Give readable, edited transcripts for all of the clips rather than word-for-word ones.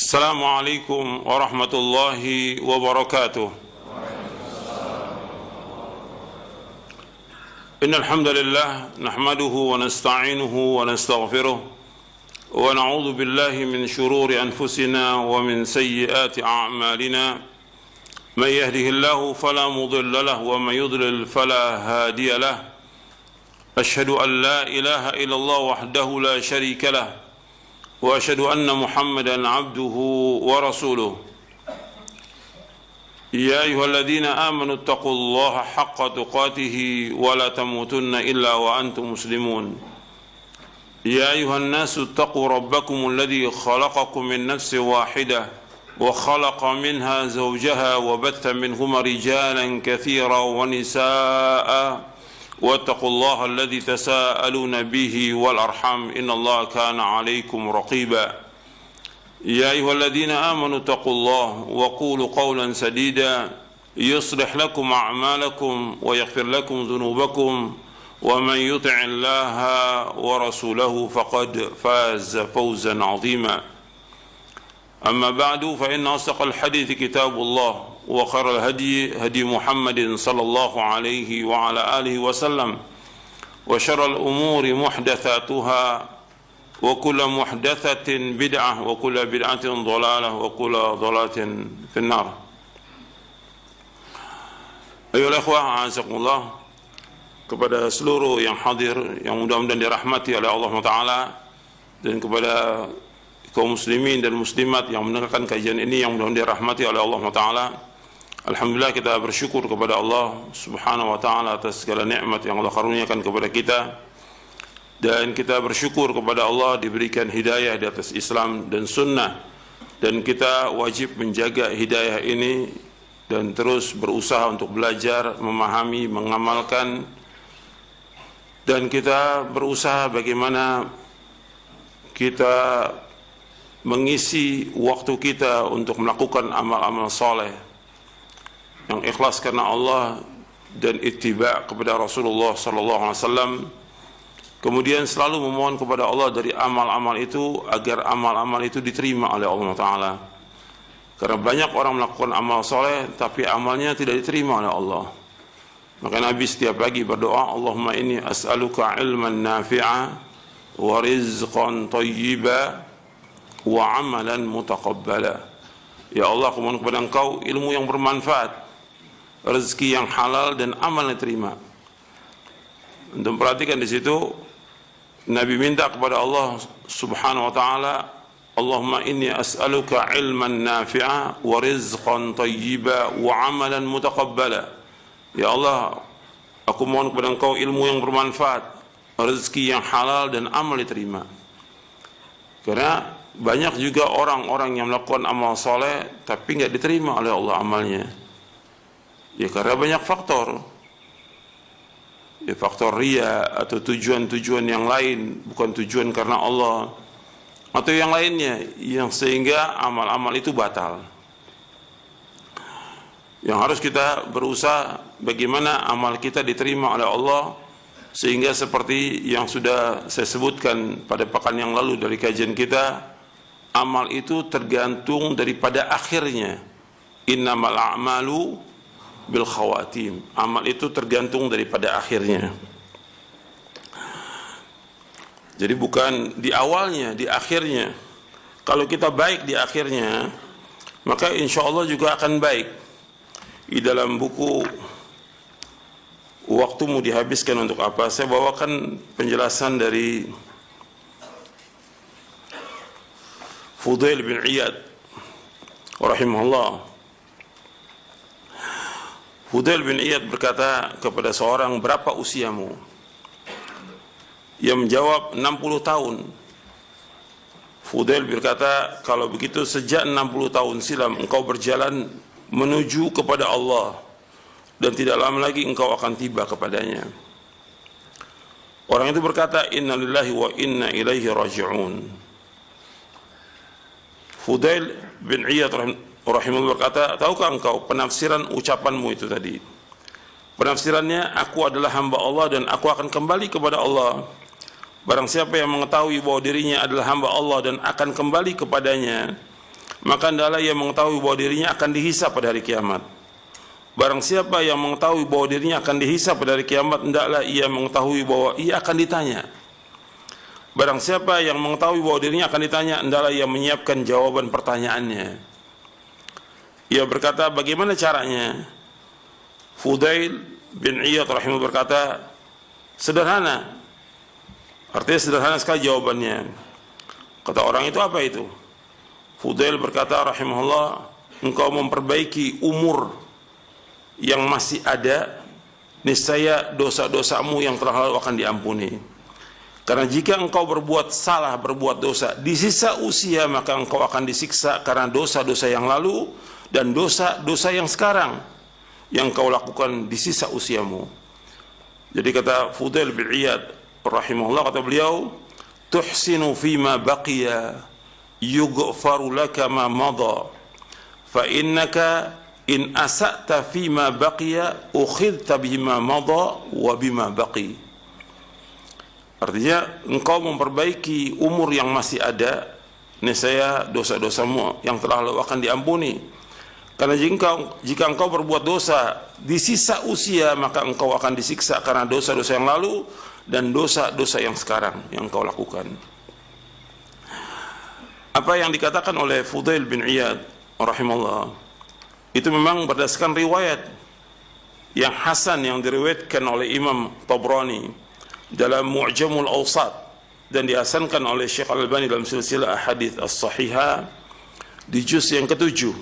السلام عليكم ورحمة الله وبركاته. إن الحمد لله نحمده ونستعينه ونستغفره ونعوذ بالله من شرور أنفسنا ومن سيئات أعمالنا. من يهده الله فلا مضل له ومن يضلل فلا هادي له. أشهد أن لا إله إلا الله وحده لا شريك له وأشهد أن محمدا عبده ورسوله. يا أيها الذين آمنوا اتقوا الله حق تقاته ولا تموتن إلا وأنتم مسلمون. يا أيها الناس اتقوا ربكم الذي خلقكم من نفس واحدة وخلق منها زوجها وبث منهما رجالا كثيرا ونساء واتقوا الله الذي تساءلون به والأرحام إن الله كان عليكم رقيبا. يا أيها الذين آمنوا اتقوا الله وقولوا قولا سديدا يصلح لكم أعمالكم ويغفر لكم ذنوبكم ومن يطع الله ورسوله فقد فاز فوزا عظيما. أما بعد فإن أصدق الحديث كتاب الله وخير الهدي هدي محمد صلى الله عليه وعلى آله وسلم وشر الأمور محدثاتها وكل محدثة بدعة وكل بدعة ضلالة وكل ضلالة في النار. أيها الأخوة أعزكم kepada seluruh yang hadir yang mudah-mudahan dirahmati oleh Allah Taala, dan kepada kaum muslimin dan muslimat yang mendengarkan kajian ini yang mudah-mudahan dirahmati oleh Allah Taala. Alhamdulillah, kita bersyukur kepada Allah Subhanahu wa taala atas segala nikmat yang Allah karuniakan kepada kita, dan kita bersyukur kepada Allah diberikan hidayah di atas Islam dan sunnah, dan kita wajib menjaga hidayah ini dan terus berusaha untuk belajar, memahami, mengamalkan, dan kita berusaha bagaimana kita mengisi waktu kita untuk melakukan amal-amal soleh yang ikhlas karena Allah dan ittiba kepada Rasulullah sallallahu alaihi wasallam. Kemudian selalu memohon kepada Allah dari amal-amal itu agar amal-amal itu diterima oleh Allah Taala. Karena banyak orang melakukan amal soleh tapi amalnya tidak diterima oleh Allah. Maka Nabi setiap pagi berdoa, Allahumma inni as'aluka ilman nafi'a wa rizqan thayyiba wa amalan mutaqabbala. Ya Allah, aku mohon kepada Engkau ilmu yang bermanfaat, rezeki yang halal, dan amal yang diterima. Untuk perhatikan di situ, Nabi minta kepada Allah Subhanahu wa taala, Allahumma inni as'aluka ilman nafi'a wa rizqan thayyiba wa amalan mutaqabbala. Ya Allah, aku mohon kepada Engkau ilmu yang bermanfaat, rezeki yang halal, dan amal diterima. Karena banyak juga orang-orang yang melakukan amal soleh tapi nggak diterima oleh Allah amalnya. Ya karena banyak faktor. Ya faktor riya atau tujuan-tujuan yang lain, bukan tujuan karena Allah, atau yang lainnya yang sehingga amal-amal itu batal. Yang harus kita berusaha bagaimana amal kita diterima oleh Allah, sehingga seperti yang sudah saya sebutkan pada pekan yang lalu dari kajian kita, amal itu tergantung daripada akhirnya. Innamal a'malu bil khawatim. Amal itu tergantung daripada akhirnya. Jadi bukan di awalnya, di akhirnya. Kalau kita baik di akhirnya, maka insya Allah juga akan baik. Di dalam buku Waktumu Dihabiskan Untuk Apa, saya bawakan penjelasan dari Fudail bin Iyad rahimahullah. Fudail bin Iyad berkata kepada seorang, berapa usiamu? Ia menjawab 60 tahun. Fudail berkata, kalau begitu sejak 60 tahun silam engkau berjalan menuju kepada Allah, dan tidak lama lagi engkau akan tiba kepadanya. Orang itu berkata, inna lillahi wa inna ilaihi raji'un. Fudail bin Iyad rahimahullah berkata, tahukah engkau penafsiran ucapanmu itu tadi? Penafsirannya, aku adalah hamba Allah dan aku akan kembali kepada Allah. Barang siapa yang mengetahui bahwa dirinya adalah hamba Allah dan akan kembali kepadanya, maka hendaklah ia mengetahui bahwa dirinya akan dihisab pada hari kiamat. Barang siapa yang mengetahui bahwa dirinya akan dihisab pada hari kiamat, hendaklah ia mengetahui bahwa ia akan ditanya. Barang siapa yang mengetahui bahwa dirinya akan ditanya, hendaklah ia menyiapkan jawaban pertanyaannya. Ia berkata, bagaimana caranya? Fudail bin Iyad rahimahullah berkata, sederhana. Artinya sederhana sekali jawabannya. Kata orang itu, apa itu? Fudail berkata rahimahullah, engkau memperbaiki umur yang masih ada, niscaya dosa-dosamu yang telah lalu akan diampuni. Karena jika engkau berbuat salah, berbuat dosa di sisa usia, maka engkau akan disiksa karena dosa-dosa yang lalu dan dosa-dosa yang sekarang yang kau lakukan di sisa usiamu. Jadi kata Fudail bin Iyad rahimahullah, kata beliau, tuhsinu fima baqiya yughfaru laka ma madha fa innaka in asa'ta fima baqiya ukhidta bima madha wa bima baqi. Artinya engkau memperbaiki umur yang masih ada, niscaya dosa-dosamu yang telah lalu akan diampuni. Karena jika engkau berbuat dosa di sisa usia, maka engkau akan disiksa karena dosa-dosa yang lalu dan dosa-dosa yang sekarang yang engkau lakukan. Apa yang dikatakan oleh Fudail bin Iyad rahimahullah itu memang berdasarkan riwayat yang hasan yang diriwayatkan oleh Imam Tabrani dalam Mu'jamul Awsat dan dihasankan oleh Syekh Al-Albani dalam silsilah ahadits as-sahihah di juz yang ke-7.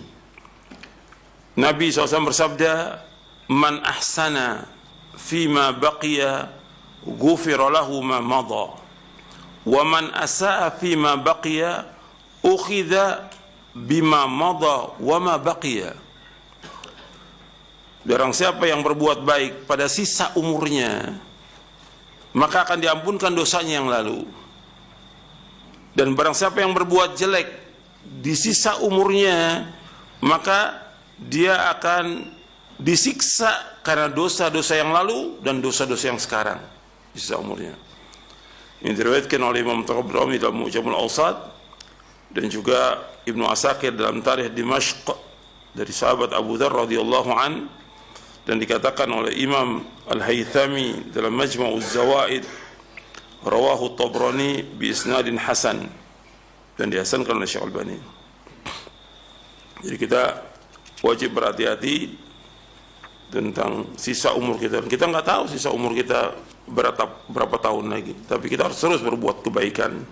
Nabi SAW bersabda, man ahsana fima baqiya ghufira lahu ma madha wa man asaa fima baqiya ukhidha bima madha wa ma baqiya. Barang siapa yang berbuat baik pada sisa umurnya, maka akan diampunkan dosanya yang lalu. Dan barang siapa yang berbuat jelek di sisa umurnya, maka dia akan disiksa karena dosa-dosa yang lalu dan dosa-dosa yang sekarang di sisa umurnya. Ini diriwayatkan oleh Imam Tabrani dalam Mu'jamul Awsat dan juga Ibnu Asakir dalam Tarikh Dimashq dari sahabat Abu Dzar radhiyallahu an, dan dikatakan oleh Imam Al-Haythami dalam Majma'uz Zawaid, rawahu Tabrani bi isnadin hasan, dan dihasankan oleh Syekh Al-Albani. Jadi kita wajib berhati-hati tentang sisa umur kita. Kita nggak tahu sisa umur kita berapa tahun lagi, tapi kita harus terus berbuat kebaikan.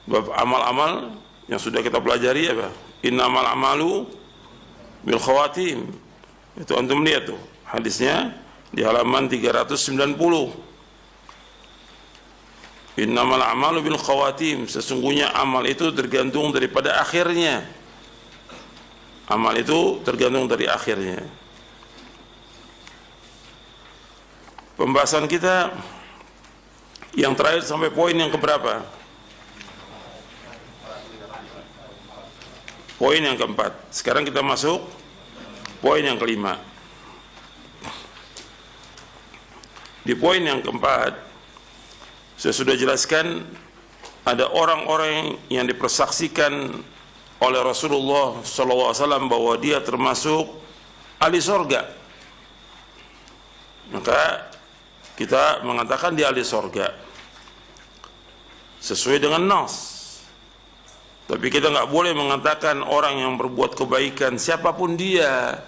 Amal-amal yang sudah kita pelajari apa? Innamal a'malu bil khawatim. Itu antum lihat tuh hadisnya di halaman 390. Innamal a'malu bil khawatim, sesungguhnya amal itu tergantung daripada akhirnya. Amal itu tergantung dari akhirnya. Pembahasan kita yang terakhir sampai poin yang keberapa? Poin yang keempat. Sekarang kita masuk poin yang kelima. Di poin yang keempat, saya sudah jelaskan ada orang-orang yang dipersaksikan oleh Rasulullah SAW bahwa dia termasuk ahli sorga. Maka kita mengatakan dia ahli sorga sesuai dengan nas. Tapi kita nggak boleh mengatakan orang yang berbuat kebaikan siapapun dia,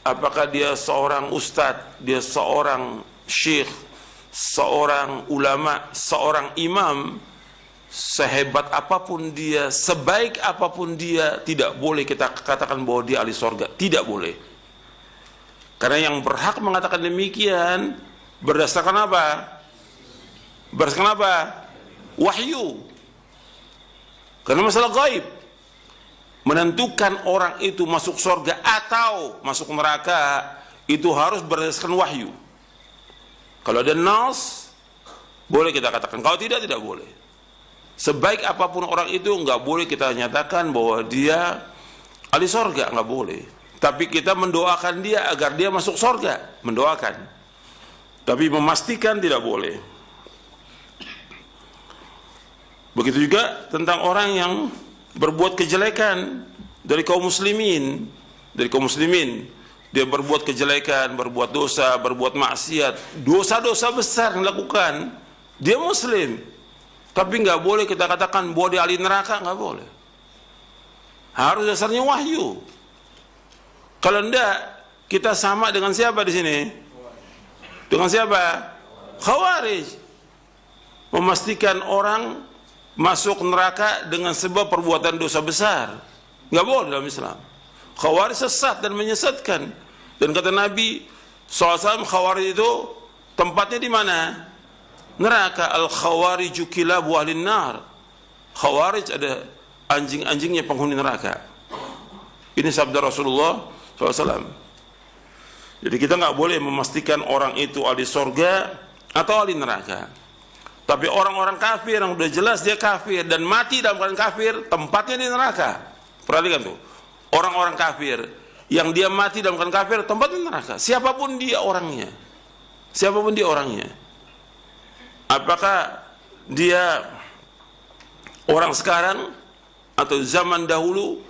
apakah dia seorang ustadz, dia seorang syekh, seorang ulama, seorang imam, sehebat apapun dia, sebaik apapun dia, tidak boleh kita katakan bahwa dia ahli sorga. Tidak boleh. Karena yang berhak mengatakan demikian berdasarkan apa? Berdasarkan apa? Wahyu. Karena masalah gaib menentukan orang itu masuk surga atau masuk neraka itu harus berdasarkan wahyu. Kalau ada nas boleh kita katakan, kalau tidak, tidak boleh. Sebaik apapun orang itu nggak boleh kita nyatakan bahwa dia ahli surga, nggak boleh. Tapi kita mendoakan dia agar dia masuk surga, mendoakan. Tapi memastikan tidak boleh. Begitu juga tentang orang yang berbuat kejelekan dari kaum muslimin, dia berbuat kejelekan, berbuat dosa, berbuat maksiat, dosa-dosa besar dilakukan. Dia muslim, tapi nggak boleh kita katakan bahwa dia ahli neraka, nggak boleh. Harus dasarnya wahyu. Kalau enggak, kita sama dengan siapa di sini? Dengan siapa? Khawarij. Memastikan orang masuk neraka dengan sebab perbuatan dosa besar. Nggak boleh dalam Islam. Khawarij sesat dan menyesatkan. Dan kata Nabi SAW, Khawarij itu tempatnya di mana? Neraka. Al-Khawariju kilabu ahlin nar. Khawarij ada anjing-anjingnya penghuni neraka. Ini sabda Rasulullah SAW. Jadi kita nggak boleh memastikan orang itu ahli surga atau ahli neraka. Tapi orang-orang kafir yang udah jelas dia kafir dan mati dalam keadaan kafir, tempatnya di neraka. Perhatikan tuh. Orang-orang kafir yang dia mati dalam keadaan kafir, tempatnya di neraka. Siapapun dia orangnya. Siapapun dia orangnya. Apakah dia orang sekarang atau zaman dahulu?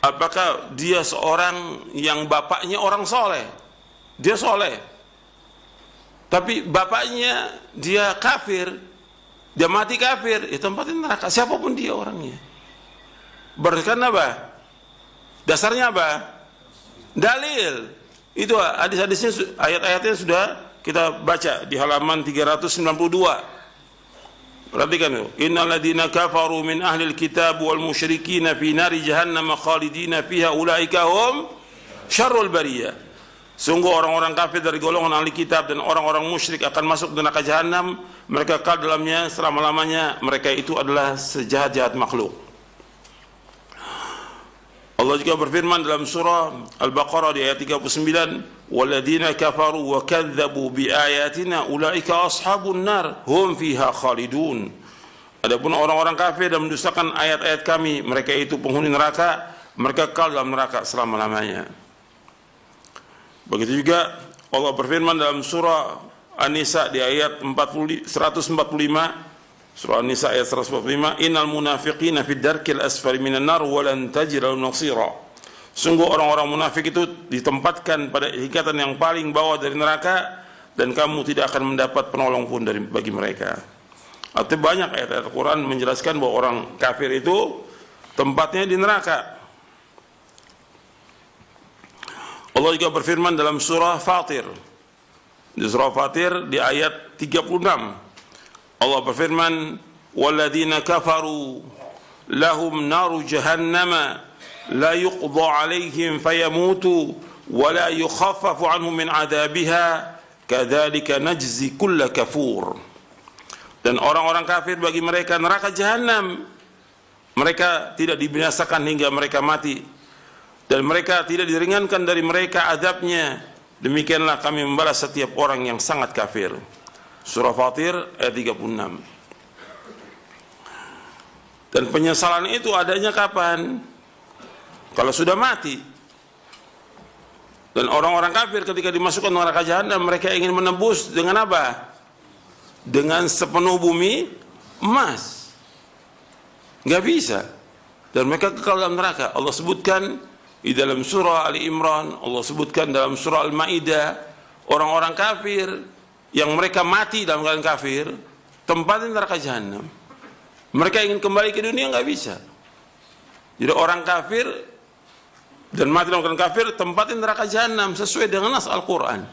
Apakah dia seorang yang bapaknya orang soleh? Dia soleh, tapi bapaknya dia kafir, dia mati kafir, ya tempatnya neraka. Siapapun dia orangnya. Berdasarkan apa? Dasarnya apa? Dalil. Itu hadis-hadisnya, ayat-ayatnya sudah kita baca di halaman 392. Perhatikan itu. Innal ladzina kafaru min ahlil kitab wal musyrikin fi nari jahannam khalidina fiha ulaika hum syarrul bariyah. Sungguh orang-orang kafir dari golongan ahli kitab dan orang-orang musyrik akan masuk neraka jahanam, mereka kekal dalamnya selama-lamanya. Mereka itu adalah sejahat-jahat makhluk. Allah juga berfirman dalam surah Al-Baqarah di ayat 39, "Walladzina kafaru wa kadzdzabu biayatina ulaika ashabun nar hum fiha khalidun." Adapun orang-orang kafir dan mendustakan ayat-ayat kami, mereka itu penghuni neraka, mereka kekal dalam neraka selama-lamanya. Begitu juga Allah berfirman dalam surah An-Nisa di ayat 145, surah An-Nisa ayat 145, "Innal munafiqina fid darkil asfali minan nar wa lan tajid lahum nasira." Sungguh orang-orang munafik itu ditempatkan pada ikatan yang paling bawah dari neraka dan kamu tidak akan mendapat penolong pun bagi mereka. Artinya banyak ayat-ayat Al-Quran menjelaskan bahwa orang kafir itu tempatnya di neraka. Allah juga berfirman dalam surah Fatir. Di surah Fatir di ayat 36. Allah berfirman, "Walladzina kafaru lahum naru jahannama la yuqda 'alaihim fayamutu wa la yukhaffafu 'anhum min 'adabiha kadzalika najzi kulla kafur." Dan orang-orang kafir bagi mereka neraka jahanam. Mereka tidak dibinasakan hingga mereka mati. Dan mereka tidak diringankan dari mereka azabnya. Demikianlah kami membalas setiap orang yang sangat kafir. Surah Fatir ayat 36. Dan penyesalan itu adanya kapan? Kalau sudah mati. Dan orang-orang kafir ketika dimasukkan neraka jahanam, mereka ingin menebus dengan apa? Dengan sepenuh bumi emas. Nggak bisa. Dan mereka kekal dalam neraka. Allah sebutkan di dalam surah Ali Imran, Allah sebutkan dalam surah Al-Maidah, orang-orang kafir yang mereka mati dalam keadaan kafir, tempatnya neraka jahanam. Mereka ingin kembali ke dunia, nggak bisa. Jadi orang kafir dan mati dalam keadaan kafir, tempatnya neraka jahanam sesuai dengan nas Al-Quran.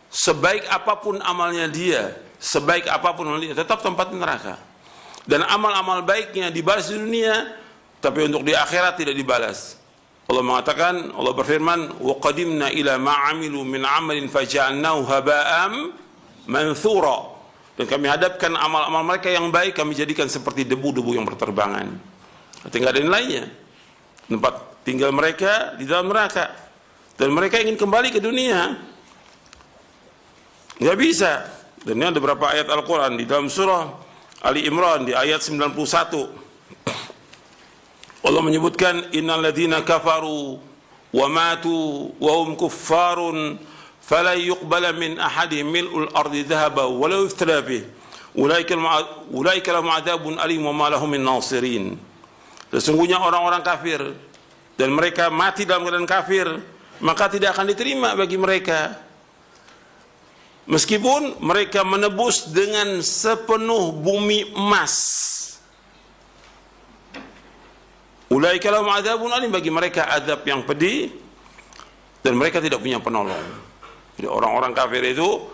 Sebaik apapun amalnya dia, sebaik apapun amalnya dia, tetap tempatnya neraka. Dan amal-amal baiknya dibalas di dunia, tapi untuk di akhirat tidak dibalas. Allah mengatakan, Allah berfirman, "Wa qadimna ila ma 'amilu min 'amalin faja'alnahu haba'am manthura." Dan kami hadapkan amal-amal mereka yang baik, kami jadikan seperti debu-debu yang berterbangan. Tidak ada nilainya. Tempat tinggal mereka di dalam neraka. Dan mereka ingin kembali ke dunia. Nggak bisa. Dan ini ada beberapa ayat Al-Quran di dalam surah Ali Imran di ayat 91. Allah menyebutkan, "Innal ladzina kafaru wa matu wa hum kuffarun fala yuqbala min ahadihim mil'ul ardi dhahaba wa la yuftara bih ulaika lahum 'adzabun alim wa ma lahum min nasirin." Sesungguhnya orang-orang kafir dan mereka mati dalam keadaan kafir, maka tidak akan diterima bagi mereka, meskipun mereka menebus dengan sepenuh bumi emas. Ulaika lahum adzabun alim, bagi mereka azab yang pedih dan mereka tidak punya penolong. Jadi orang-orang kafir itu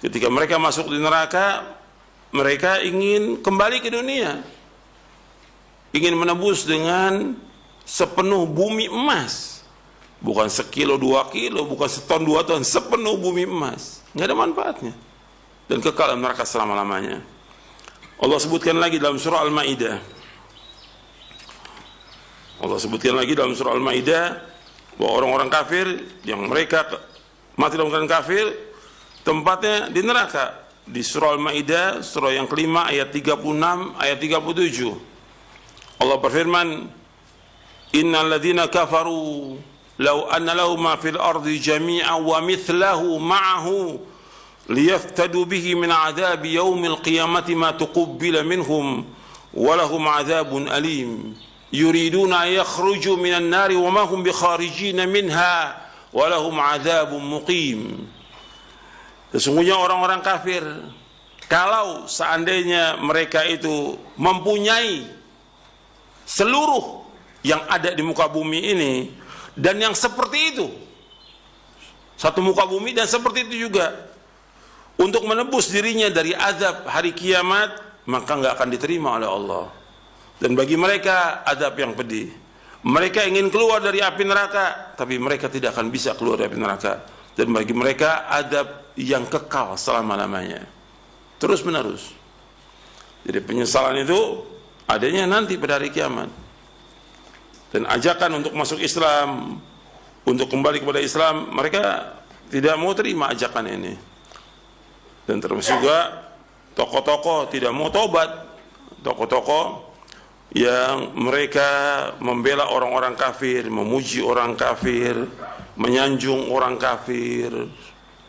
ketika mereka masuk di neraka, mereka ingin kembali ke dunia, ingin menebus dengan sepenuh bumi emas, bukan sekilo 2 kilo, bukan seton 2 ton, sepenuh bumi emas. Nggak ada manfaatnya dan kekal dalam neraka selama-lamanya. Allah sebutkan lagi dalam surah Al-Maidah, bahwa orang-orang kafir yang mereka mati dalam keadaan kafir, tempatnya di neraka. Di surah Al-Maidah, surah yang kelima, ayat 36, ayat 37. Allah berfirman, innal ladzina kafaru law anna lahum ma fil ardi jami'an wa mithlahu ma'ahu liyaftadu bihi min 'adzabi yaumil qiyamati ma tuqabbala minhum wa lahum 'adzabun alim yuriduna yakhruju minan nari wa ma hum bikharijina minha wa lahum 'adzabun muqim. Sesungguhnya orang-orang kafir, kalau seandainya mereka itu mempunyai seluruh yang ada di muka bumi ini dan yang seperti itu, satu muka bumi dan seperti itu juga, untuk menebus dirinya dari azab hari kiamat, maka nggak akan diterima oleh Allah. Dan bagi mereka azab yang pedih. Mereka ingin keluar dari api neraka, tapi mereka tidak akan bisa keluar dari api neraka. Dan bagi mereka azab yang kekal selama-lamanya, terus menerus. Jadi penyesalan itu adanya nanti pada hari kiamat. Dan ajakan untuk masuk Islam, untuk kembali kepada Islam, mereka tidak mau terima ajakan ini. Dan termasuk juga tokoh-tokoh tidak mau tobat, tokoh-tokoh yang mereka membela orang-orang kafir, memuji orang kafir, menyanjung orang kafir,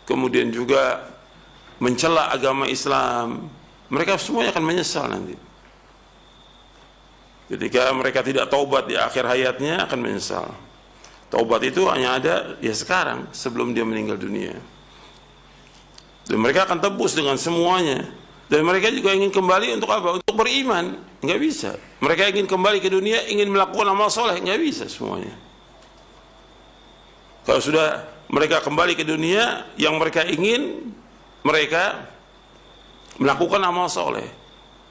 kemudian juga mencela agama Islam. Mereka semuanya akan menyesal nanti. Ketika mereka tidak taubat di akhir hayatnya, akan menyesal. Taubat itu hanya ada ya sekarang, sebelum dia meninggal dunia. Dan mereka akan tebus dengan semuanya. Dan mereka juga ingin kembali untuk apa? Untuk beriman. Nggak bisa. Mereka ingin kembali ke dunia, ingin melakukan amal soleh. Nggak bisa semuanya. Kalau sudah mereka kembali ke dunia, yang mereka ingin, mereka melakukan amal soleh.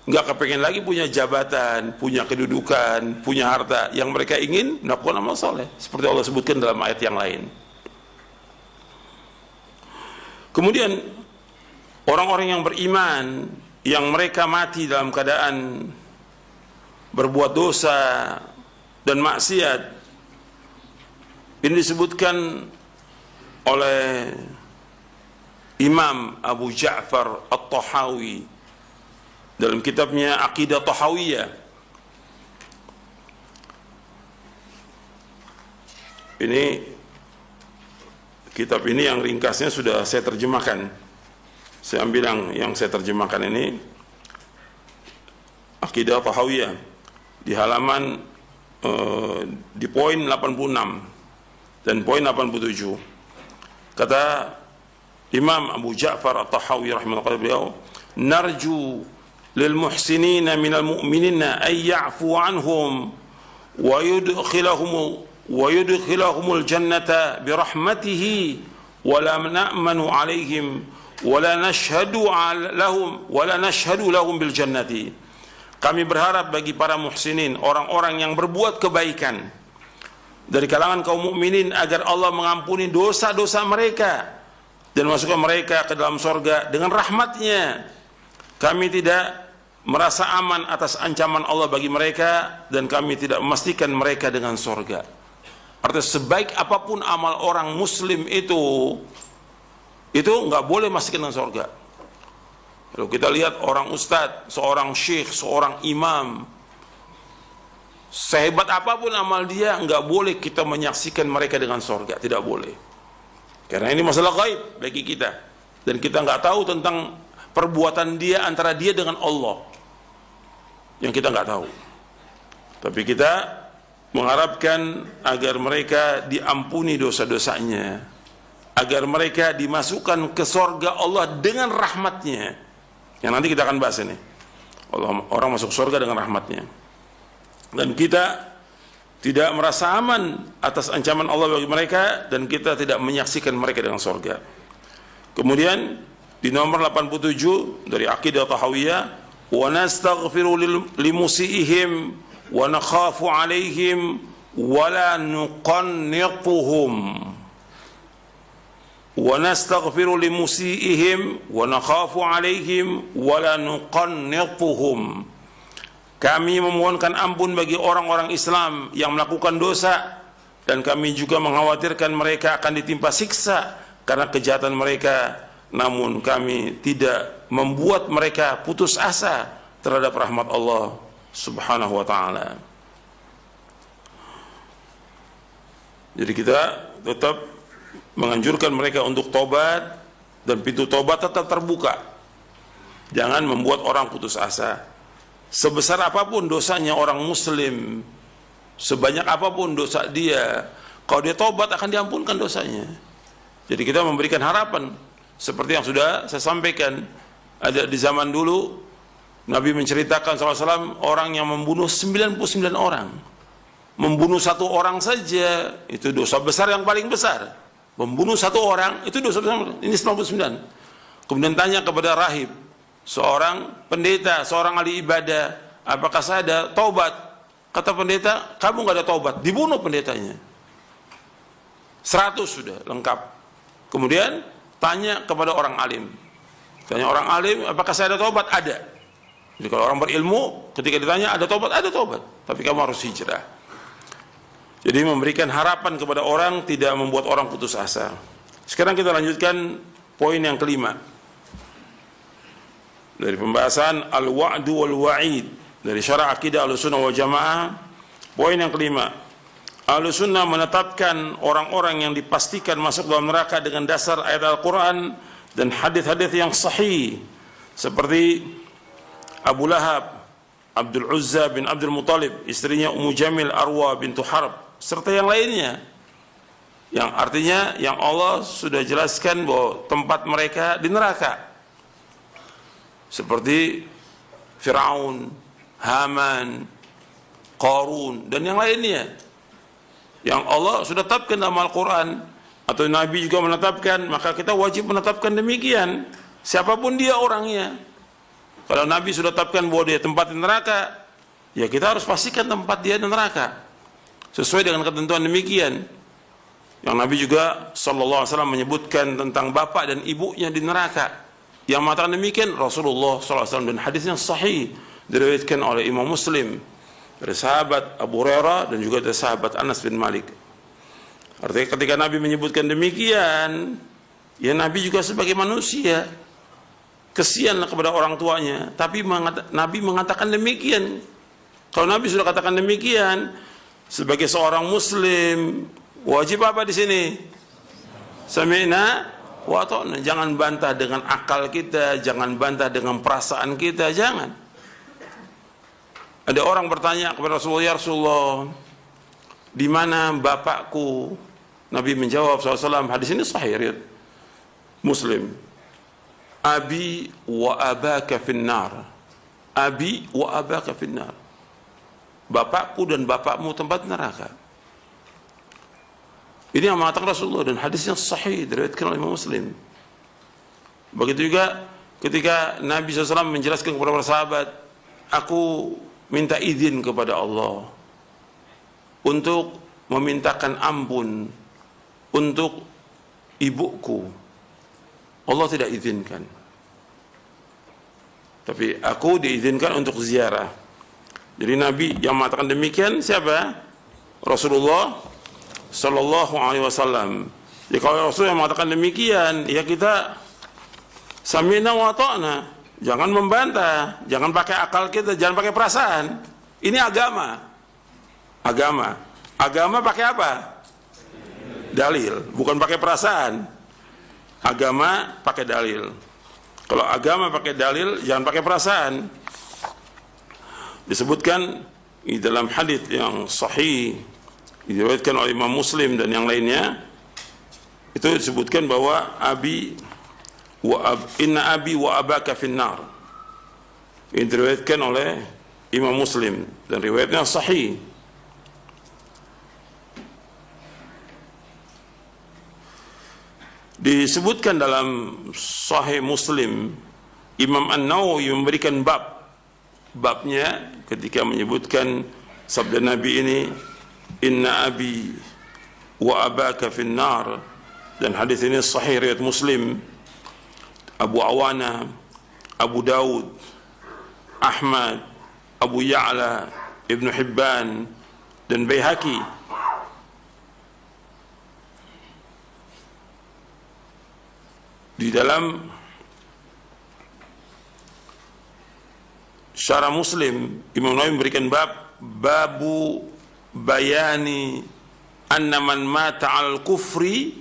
Nggak kepengen lagi punya jabatan, punya kedudukan, punya harta. Yang mereka ingin melakukan amal soleh. Seperti Allah sebutkan dalam ayat yang lain. Kemudian orang-orang yang beriman, yang mereka mati dalam keadaan berbuat dosa dan maksiat, ini disebutkan oleh Imam Abu Ja'far At-Tahawi dalam kitabnya Aqidah Tahawiyah. Ini kitab ini yang ringkasnya sudah saya terjemahkan. Saya ambil yang saya terjemahkan ini, Aqidah Tahawiyah, di halaman di poin 86 dan poin 87. Kata Imam Abu Ja'far At-Tahawi rahimahullah, beliau, narju lil muhsinina minal mu'minina ay ya'fu anhum wa yudkhilahumul jannata birahmatihi wa la na'manu alaihim wa la nashhadu lahum bil jannati. Kami berharap bagi para muhsinin, orang-orang yang berbuat kebaikan dari kalangan kaum mukminin, agar Allah mengampuni dosa-dosa mereka dan masukkan mereka ke dalam surga dengan rahmatnya. Kami tidak merasa aman atas ancaman Allah bagi mereka, dan kami tidak memastikan mereka dengan surga. Artinya sebaik apapun amal orang muslim itu nggak boleh masukin dengan surga. Kalau kita lihat orang ustadz, seorang syekh, seorang imam, sehebat apapun amal dia, nggak boleh kita menyaksikan mereka dengan surga, tidak boleh. Karena ini masalah gaib bagi kita, dan kita nggak tahu tentang perbuatan dia antara dia dengan Allah, yang kita nggak tahu. Tapi kita mengharapkan agar mereka diampuni dosa-dosanya, agar mereka dimasukkan ke surga Allah dengan rahmatnya. Yang nanti kita akan bahas ini. Orang masuk surga dengan rahmatnya. Dan kita tidak merasa aman atas ancaman Allah bagi mereka, dan kita tidak menyaksikan mereka dengan surga. Kemudian di nomor 87 dari Aqidah Tahawiyah, wa nastaghfiru limusiihim wa nakhafu alaihim wa la nuqannituhum. Wa nastaghfiru limusiihim wa nakhafu alaihim wa la nuqannituhum. Kami memohonkan ampun bagi orang-orang Islam yang melakukan dosa, dan kami juga mengkhawatirkan mereka akan ditimpa siksa karena kejahatan mereka, namun kami tidak membuat mereka putus asa terhadap rahmat Allah Subhanahu wa ta'ala. Jadi kita tetap menganjurkan mereka untuk tobat, dan pintu tobat tetap terbuka. Jangan membuat orang putus asa. Sebesar apapun dosanya orang muslim, sebanyak apapun dosa dia, kalau dia tobat akan diampunkan dosanya. Jadi kita memberikan harapan seperti yang sudah saya sampaikan. Ada di zaman dulu Nabi menceritakan SAW orang yang membunuh 99 orang. Membunuh satu orang saja itu dosa besar yang paling besar. Membunuh satu orang itu dosa besar. Ini 99. Kemudian tanya kepada rahib, seorang pendeta, seorang ahli ibadah, apakah saya ada taubat? Kata pendeta, kamu nggak ada taubat. Dibunuh pendetanya. 100 sudah lengkap. Kemudian tanya kepada orang alim. Tanya orang alim, apakah saya ada taubat? Ada. Jadi kalau orang berilmu, ketika ditanya ada taubat, ada taubat. Tapi kamu harus hijrah. Jadi memberikan harapan kepada orang, tidak membuat orang putus asa. Sekarang kita lanjutkan poin yang kelima dari pembahasan al-wa'du wal-wa'id dari syarah akidah Ahlussunnah wal Jamaah. Poin yang kelima, Ahlussunnah menetapkan orang-orang yang dipastikan masuk dalam neraka dengan dasar ayat Al-Quran dan hadis-hadis yang sahih, seperti Abu Lahab, Abdul Uzza bin Abdul Muttalib, istrinya Ummu Jamil Arwa bintu Harb, serta yang lainnya, yang artinya yang Allah sudah jelaskan bahwa tempat mereka di neraka, seperti Fir'aun, Haman, Qarun, dan yang lainnya, yang Allah sudah tetapkan dalam Al-Quran, atau Nabi juga menetapkan. Maka kita wajib menetapkan demikian, siapapun dia orangnya. Kalau Nabi sudah tetapkan bahwa dia tempat di neraka, ya kita harus pastikan tempat dia di neraka sesuai dengan ketentuan demikian. Yang Nabi juga SAW menyebutkan tentang bapak dan ibunya di neraka. Yang mengatakan demikian Rasulullah SAW, dan hadisnya sahih diriwayatkan oleh Imam Muslim dari sahabat Abu Hurairah dan juga dari sahabat Anas bin Malik. Artinya ketika Nabi menyebutkan demikian, ya Nabi juga sebagai manusia, kesianlah kepada orang tuanya, tapi Nabi mengatakan demikian. Kalau Nabi sudah katakan demikian, sebagai seorang Muslim wajib apa di sini? Sami'na wa ata'na. Jangan bantah dengan akal kita, jangan bantah dengan perasaan kita, jangan. Ada orang bertanya kepada Rasulullah, ya Rasulullah, di mana bapakku? Nabi menjawab SAW, hadis ini sahih riwayat Muslim, abi wa abaka finnar, abi wa abaka finnar, bapakku dan bapakmu tempat neraka. Ini yang mengatakan Rasulullah, dan hadisnya sahih diriwayatkan oleh Imam Muslim. Begitu juga ketika Nabi SAW menjelaskan kepada para sahabat, aku minta izin kepada Allah untuk memintakan ampun untuk ibuku. Allah tidak izinkan, tapi aku diizinkan untuk ziarah. Jadi Nabi yang mengatakan demikian siapa? Rasulullah Sallallahu Alaihi Wasallam. Jadi kalau Rasul yang mengatakan demikian, ya kita sami'na wa ata'na. Jangan membantah, jangan pakai akal kita, jangan pakai perasaan. Ini agama. Agama pakai apa? Dalil, bukan pakai perasaan. Agama pakai dalil. Kalau agama pakai dalil, jangan pakai perasaan. Disebutkan di dalam hadis yang sahih diriwayatkan oleh Imam Muslim dan yang lainnya, itu disebutkan bahwa inna abi wa abaka finnar. Ini diriwayatkan oleh Imam Muslim dan riwayatnya sahih. Disebutkan dalam Sahih Muslim, Imam An-Nawawi memberikan babnya ketika menyebutkan sabda Nabi ini, inna abi wa abaka finnar, dan hadis ini sahih riwayat Muslim, Abu Awana, Abu Daud, Ahmad, Abu Ya'la, Ibnu Hibban dan Baihaqi. Di dalam Syarah Muslim, Imam Nawawi memberikan babu bayani anna man mata al kufri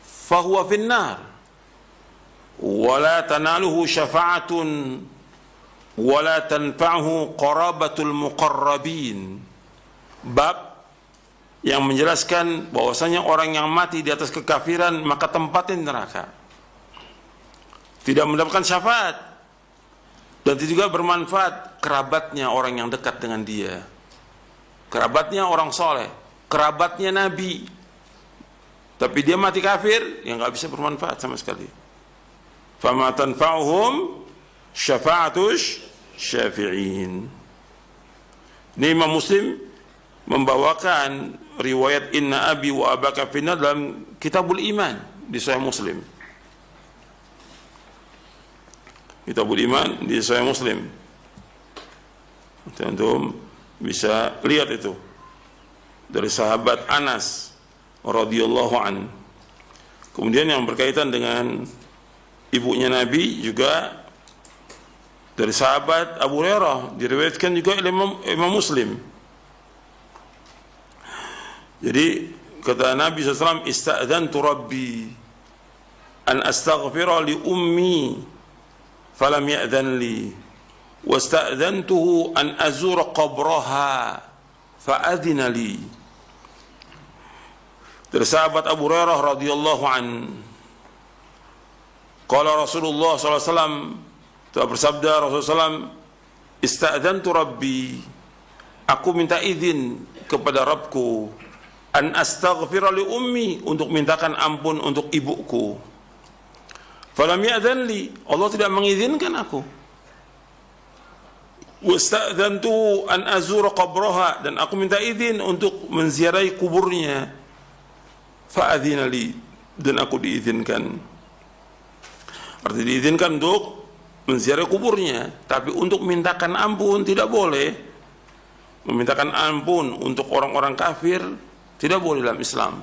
fahuwa finnar wala tanaluhu syafa'atun wala tanfa'uhu qarabatul muqarrabin. Bab yang menjelaskan bahwasanya orang yang mati di atas kekafiran maka tempatnya neraka, tidak mendapatkan syafaat dan juga bermanfaat kerabatnya orang yang dekat dengan dia, kerabatnya orang soleh, kerabatnya Nabi, tapi dia mati kafir, yang nggak bisa bermanfaat sama sekali. Fama tanfa'uhum syafa'atus syafi'in. Ini Imam Muslim membawakan riwayat inna abi wa abaka finnar dalam Kitabul Iman di Sahih Muslim. Kitabul Iman di Sahih Muslim. Antum bisa lihat itu dari sahabat Anas radhiyallahu an. Kemudian yang berkaitan dengan ibunya Nabi juga dari sahabat Abu Hurairah, diriwayatkan juga oleh Imam Muslim. Jadi kata Nabi SAW, ista'dzantu rabbi an astaghfira li ummi falam ya'dhan li wasta'dhantuhu an azura qabraha fa'adhina li. Dari sahabat Abu Hurairah radhiyallahu an, qala Rasulullah sallallahu alaihi wasallam, telah bersabda Rasulullah SAW, ista'dhantu rabbi, aku minta izin kepada Rabbku, an astaghfira li ummi, untuk mintakan ampun untuk ibuku. Falam ya'dhan li, Allah tidak mengizinkan aku. Wasta'dhantu an azura qabraha, dan aku minta izin untuk menziarahi kuburnya. Fa'adhina li, dan aku diizinkan. Artinya diizinkan untuk menziarahi kuburnya, tapi untuk mintakan ampun tidak boleh. Memintakan ampun untuk orang-orang kafir tidak boleh dalam Islam.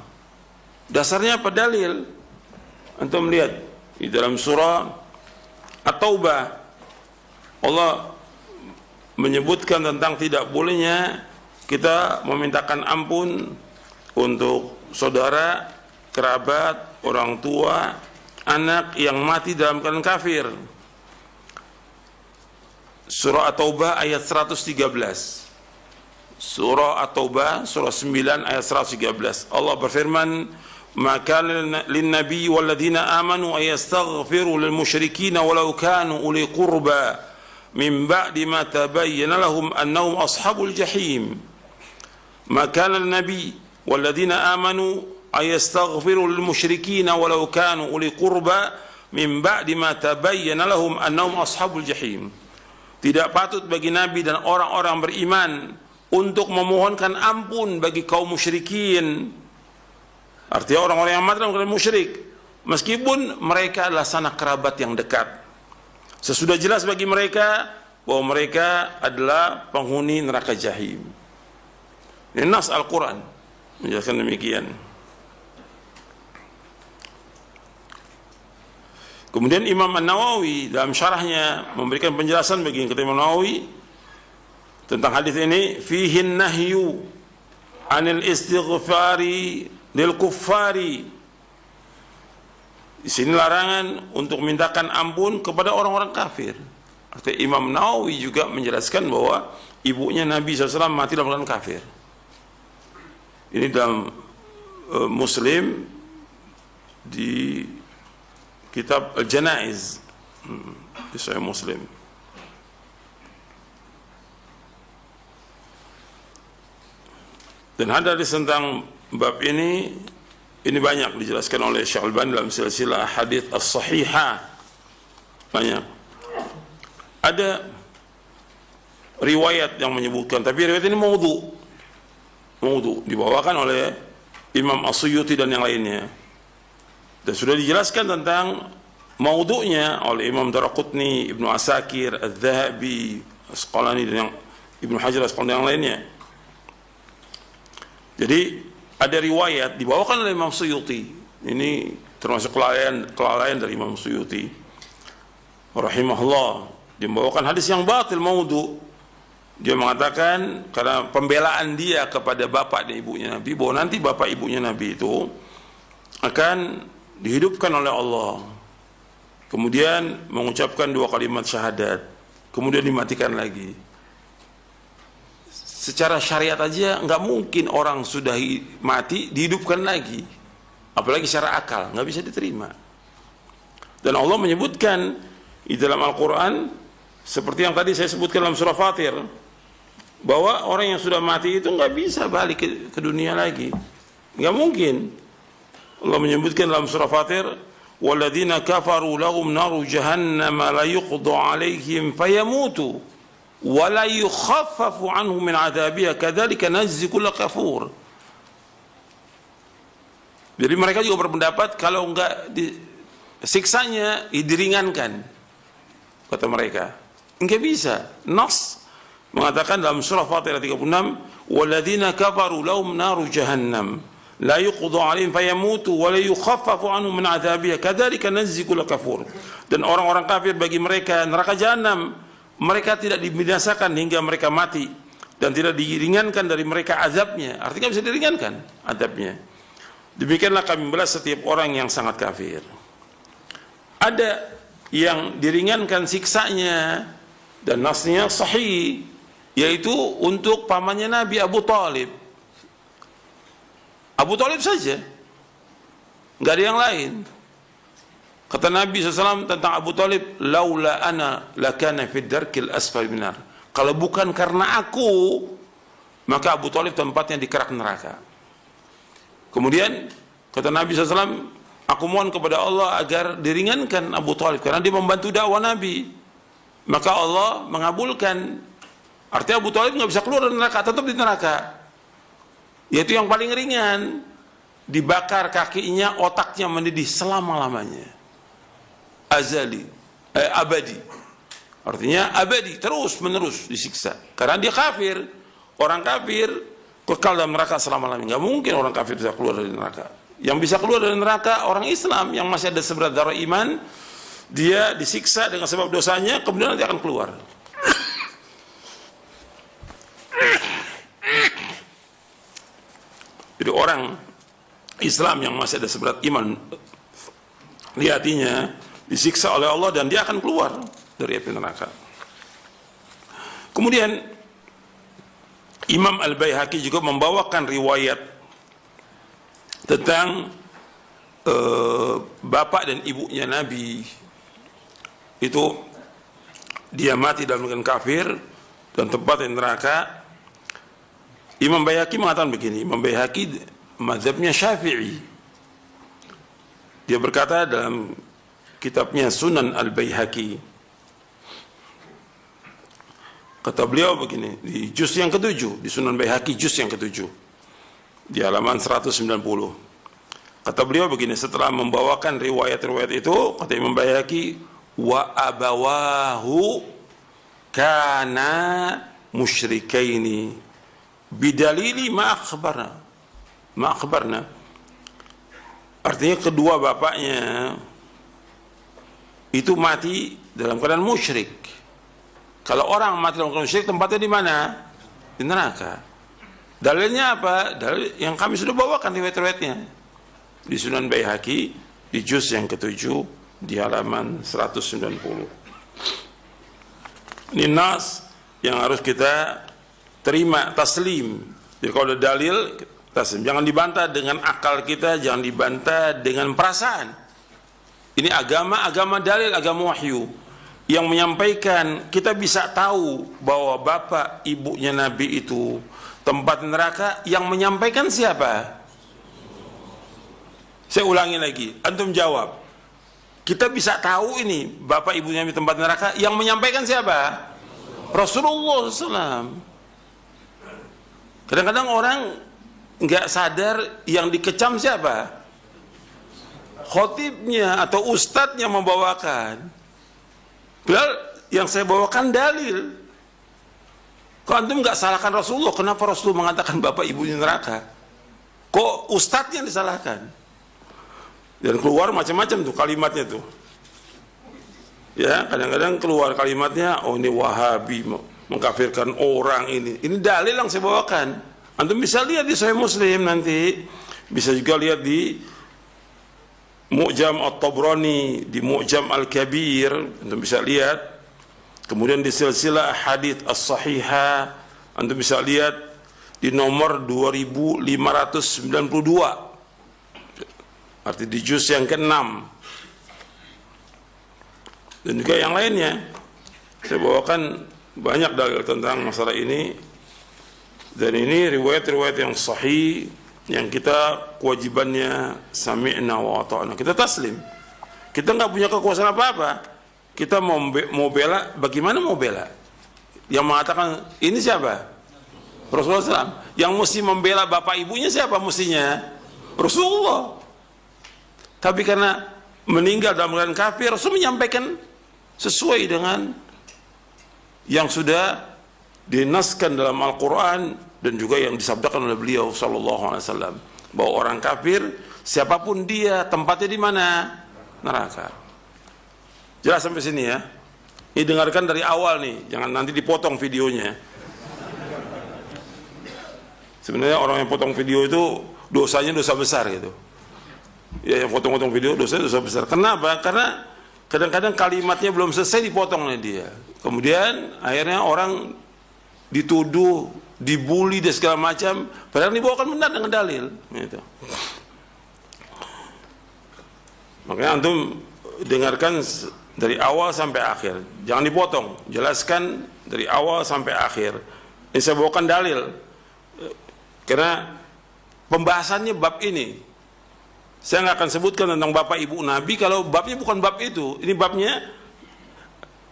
Dasarnya apa dalil? Antum lihat di dalam surah At-Taubah, Allah menyebutkan tentang tidak bolehnya kita memintakan ampun untuk saudara, kerabat, orang tua, anak yang mati dalam keadaan kafir. Surah At-Taubah ayat 113. Surah At-Taubah surah 9 ayat 113. Allah berfirman, maka lin nabi wal ladzina amanu ayastaghfiru lil musyrikin walau kanu uli qurba min ba'di ma tabayyana lahum annahum ashabul jahim. Maka lin nabi wal ladzina amanu ayastaghfiru lil musyrikin walau kanu uli qurba min ba'di ma tabayyana lahum annahum ashabul jahim. Tidak patut bagi Nabi dan orang-orang beriman untuk memohonkan ampun bagi kaum musyrikin. Artinya orang-orang yang mati dalam keadaan musyrik, meskipun mereka adalah sanak kerabat yang dekat. Sesudah jelas bagi mereka bahwa mereka adalah penghuni neraka jahim. Ini nas Al-Quran menjelaskan demikian. Kemudian Imam An-Nawawi dalam syarahnya memberikan penjelasan bagi Imam Nawawi tentang hadis ini, fihi nahyu anil istighfari lil kuffari. Di sini larangan untuk mintakan ampun kepada orang-orang kafir. Artinya Imam Nawawi juga menjelaskan bahwa ibunya Nabi SAW mati dalam keadaan kafir. Ini dalam Muslim di kitab Al-Janaiz, di Sahih Muslim. Dan hadis tentang bab ini banyak dijelaskan oleh Syekh Al-Albani dalam silsilah hadits as-sahihah. Banyak. Ada riwayat yang menyebutkan, tapi riwayat ini maudhu dibawakan oleh Imam As-Suyuti dan yang lainnya, dan sudah dijelaskan tentang maudhu'nya oleh Imam Daraqutni, Ibnu Asakir, Adz-Dzahabi, Asqalani dan yang Ibnu Hajar Asqalani dan yang lainnya. Jadi ada riwayat dibawakan oleh Imam Suyuti, ini termasuk kelalaian dari Imam Suyuti rahimahullah. Dia membawakan hadis yang batil, maudhu. Dia mengatakan karena pembelaan dia kepada bapak dan ibunya Nabi, bahwa nanti bapak ibunya Nabi itu akan dihidupkan oleh Allah, kemudian mengucapkan 2 kalimat syahadat, kemudian dimatikan lagi. Secara syariat aja nggak mungkin orang sudah mati dihidupkan lagi, apalagi secara akal, nggak bisa diterima. Dan Allah menyebutkan di dalam Al-Quran, seperti yang tadi saya sebutkan dalam surah Fatir, bahwa orang yang sudah mati itu nggak bisa balik ke dunia lagi, nggak mungkin. Allah menyebutkan dalam surah Fatir, walladzina kafaru lahum naru jahannam la yuqda alaihim fayamutu wa la yukhaffafu anhum min adzabiha kadzalika najzi kulla kafur. Jadi mereka juga berpendapat kalau enggak siksanya diringankan, kata mereka. Enggak bisa. Nas mengatakan dalam surah Fatir 36, walladzina kafaru lahum naru jahannam la yuqda alaihim fayamutu wa la yukhaffafu anhum min adzabiha kadzalika najzi kulla kafur. Dan orang-orang kafir bagi mereka neraka jahanam, mereka tidak dibinasakan hingga mereka mati dan tidak diringankan dari mereka azabnya. Artinya bisa diringankan azabnya. Demikianlah kami membalas setiap orang yang sangat kafir. Ada yang diringankan siksanya dan nasnya sahih, yaitu untuk pamannya Nabi Abu Talib. Abu Talib saja, nggak ada yang lain. Kata Nabi SAW tentang Abu Talib, laula ana lakana fid darkil asfal minar. Kalau bukan karena aku, maka Abu Talib tempatnya di kerak neraka. Kemudian kata Nabi SAW, aku mohon kepada Allah agar diringankan Abu Talib karena dia membantu dakwah Nabi. Maka Allah mengabulkan. Artinya Abu Talib nggak bisa keluar dari neraka, tetap di neraka. Yaitu yang paling ringan, dibakar kakinya, otaknya mendidih selama-lamanya. Azali, abadi. Artinya abadi, terus menerus disiksa. Karena dia kafir. Orang kafir kekal dalam neraka selama-lamanya. Nggak mungkin orang kafir bisa keluar dari neraka. Yang bisa keluar dari neraka orang Islam yang masih ada seberat darah iman, dia disiksa dengan sebab dosanya, kemudian nanti akan keluar. Jadi orang Islam yang masih ada seberat iman di hatinya disiksa oleh Allah dan dia akan keluar dari api neraka. Kemudian Imam Al-Baihaqi juga membawakan riwayat tentang bapak dan ibunya Nabi itu dia mati dalam keadaan kafir dan tempat di neraka. Imam Baihaqi mengatakan begini, Imam Baihaqi mazhabnya Syafi'i. Dia berkata dalam kitabnya Sunan Al-Baihaqi, kata beliau begini, di juz yang ke-7, di Sunan Baihaqi juz yang ke-7, di halaman 190. Kata beliau begini, setelah membawakan riwayat-riwayat itu, kata Imam Baihaqi, wa abawahu kana musyrikaini bidalili ma akhbarna. Artinya kedua bapaknya itu mati dalam keadaan musyrik. Kalau orang mati dalam keadaan musyrik, tempatnya di mana? Di neraka. Dalilnya apa? Dalil yang kami sudah bawakan riwayat-riwayatnya di Sunan Baihaqi di juz yang ke-7 di halaman 190. Ini nas yang harus kita terima, taslim. Jadi kalau ada dalil, taslim. Jangan dibantah dengan akal kita, jangan dibantah dengan perasaan. Ini agama dalil, agama wahyu. Yang menyampaikan, kita bisa tahu bahwa bapak ibunya Nabi itu tempat neraka. Yang menyampaikan siapa? Saya ulangi lagi, antum jawab. Kita bisa tahu ini bapak ibunya di tempat neraka. Yang menyampaikan siapa? Rasulullah SAW. Kadang-kadang orang nggak sadar yang dikecam siapa? Khotibnya atau ustadznya membawakan. Padahal yang saya bawakan dalil. Kok antum nggak salahkan Rasulullah? Kenapa Rasulullah mengatakan bapak ibunya neraka? Kok ustadznya disalahkan? Dan keluar macam-macam tuh kalimatnya tuh. Ya, kadang-kadang keluar kalimatnya, oh ini Wahabi mengkafirkan orang ini. Ini dalil yang saya bawakan. Antum bisa lihat di Sahih Muslim nanti, bisa juga lihat di Mu'jam At-Tabrani, di Mu'jam Al-Kabir, antum bisa lihat. Kemudian di silsilah hadits as-sahihah, antum bisa lihat di nomor 2592. Arti di juz yang ke-6. Dan juga yang lainnya. Saya bawakan banyak dalil tentang masalah ini. Dan ini riwayat-riwayat yang sahih, yang kita kewajibannya sami'na wa ata'na. Kita taslim. Kita nggak punya kekuasaan apa-apa. Kita mau bela, bagaimana mau bela? Yang mengatakan ini siapa? Rasulullah SAW. Yang mesti membela bapak ibunya siapa mestinya? Rasulullah. Tapi karena meninggal dalam keadaan kafir, Rasul menyampaikan sesuai dengan yang sudah dinaskan dalam Al-Quran dan juga yang disabdakan oleh beliau sallallahu alaihi wasallam, bahwa orang kafir siapapun dia tempatnya di mana? Neraka. Jelas sampai sini ya. Ini dengarkan dari awal nih, jangan nanti dipotong videonya. Sebenarnya orang yang potong video itu dosanya dosa besar gitu. Ya, yang potong-potong video dosanya dosa besar. Kenapa? Karena kadang-kadang kalimatnya belum selesai dipotong oleh dia. Kemudian akhirnya orang dituduh, dibully dan segala macam, padahal dibawakan benar dengan dalil. Gitu. Makanya antum dengarkan dari awal sampai akhir, jangan dipotong, jelaskan dari awal sampai akhir. Ini saya bawakan dalil, karena pembahasannya bab ini. Saya nggak akan sebutkan tentang bapak ibu Nabi kalau babnya bukan bab itu. Ini babnya,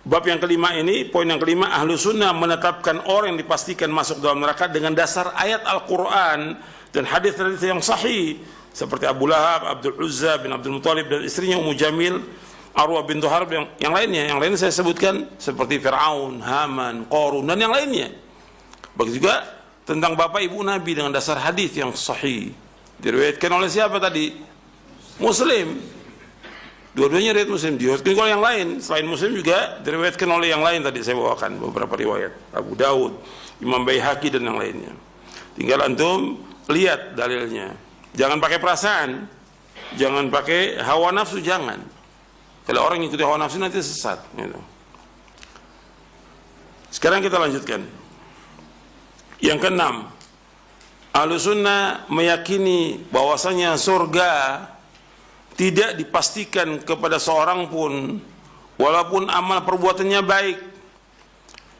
bab yang kelima ini, poin yang kelima, ahlu sunnah menetapkan orang yang dipastikan masuk dalam neraka dengan dasar ayat Al-Quran dan hadis-hadis yang sahih, seperti Abu Lahab, Abdul Uzza bin Abdul Muttalib dan istrinya Ummu Jamil, Arwah bintu Harb, yang lainnya. Yang lainnya saya sebutkan seperti Fir'aun, Haman, Qarun dan yang lainnya. Begitu juga tentang bapak ibu Nabi dengan dasar hadis yang sahih. Diriwayatkan oleh siapa tadi? Muslim. Dua-duanya riwayat Muslim. Diriwayatkan oleh yang lain selain Muslim juga diriwayatkan oleh yang lain. Tadi saya bawakan beberapa riwayat, Abu Daud, Imam Baihaqi dan yang lainnya. Tinggal antum lihat dalilnya. Jangan pakai perasaan, jangan pakai hawa nafsu, jangan. Kalau orang ikuti hawa nafsu nanti sesat gitu. Sekarang kita lanjutkan. Yang keenam, Ahlussunnah meyakini bahwasanya surga tidak dipastikan kepada seorang pun walaupun amal perbuatannya baik,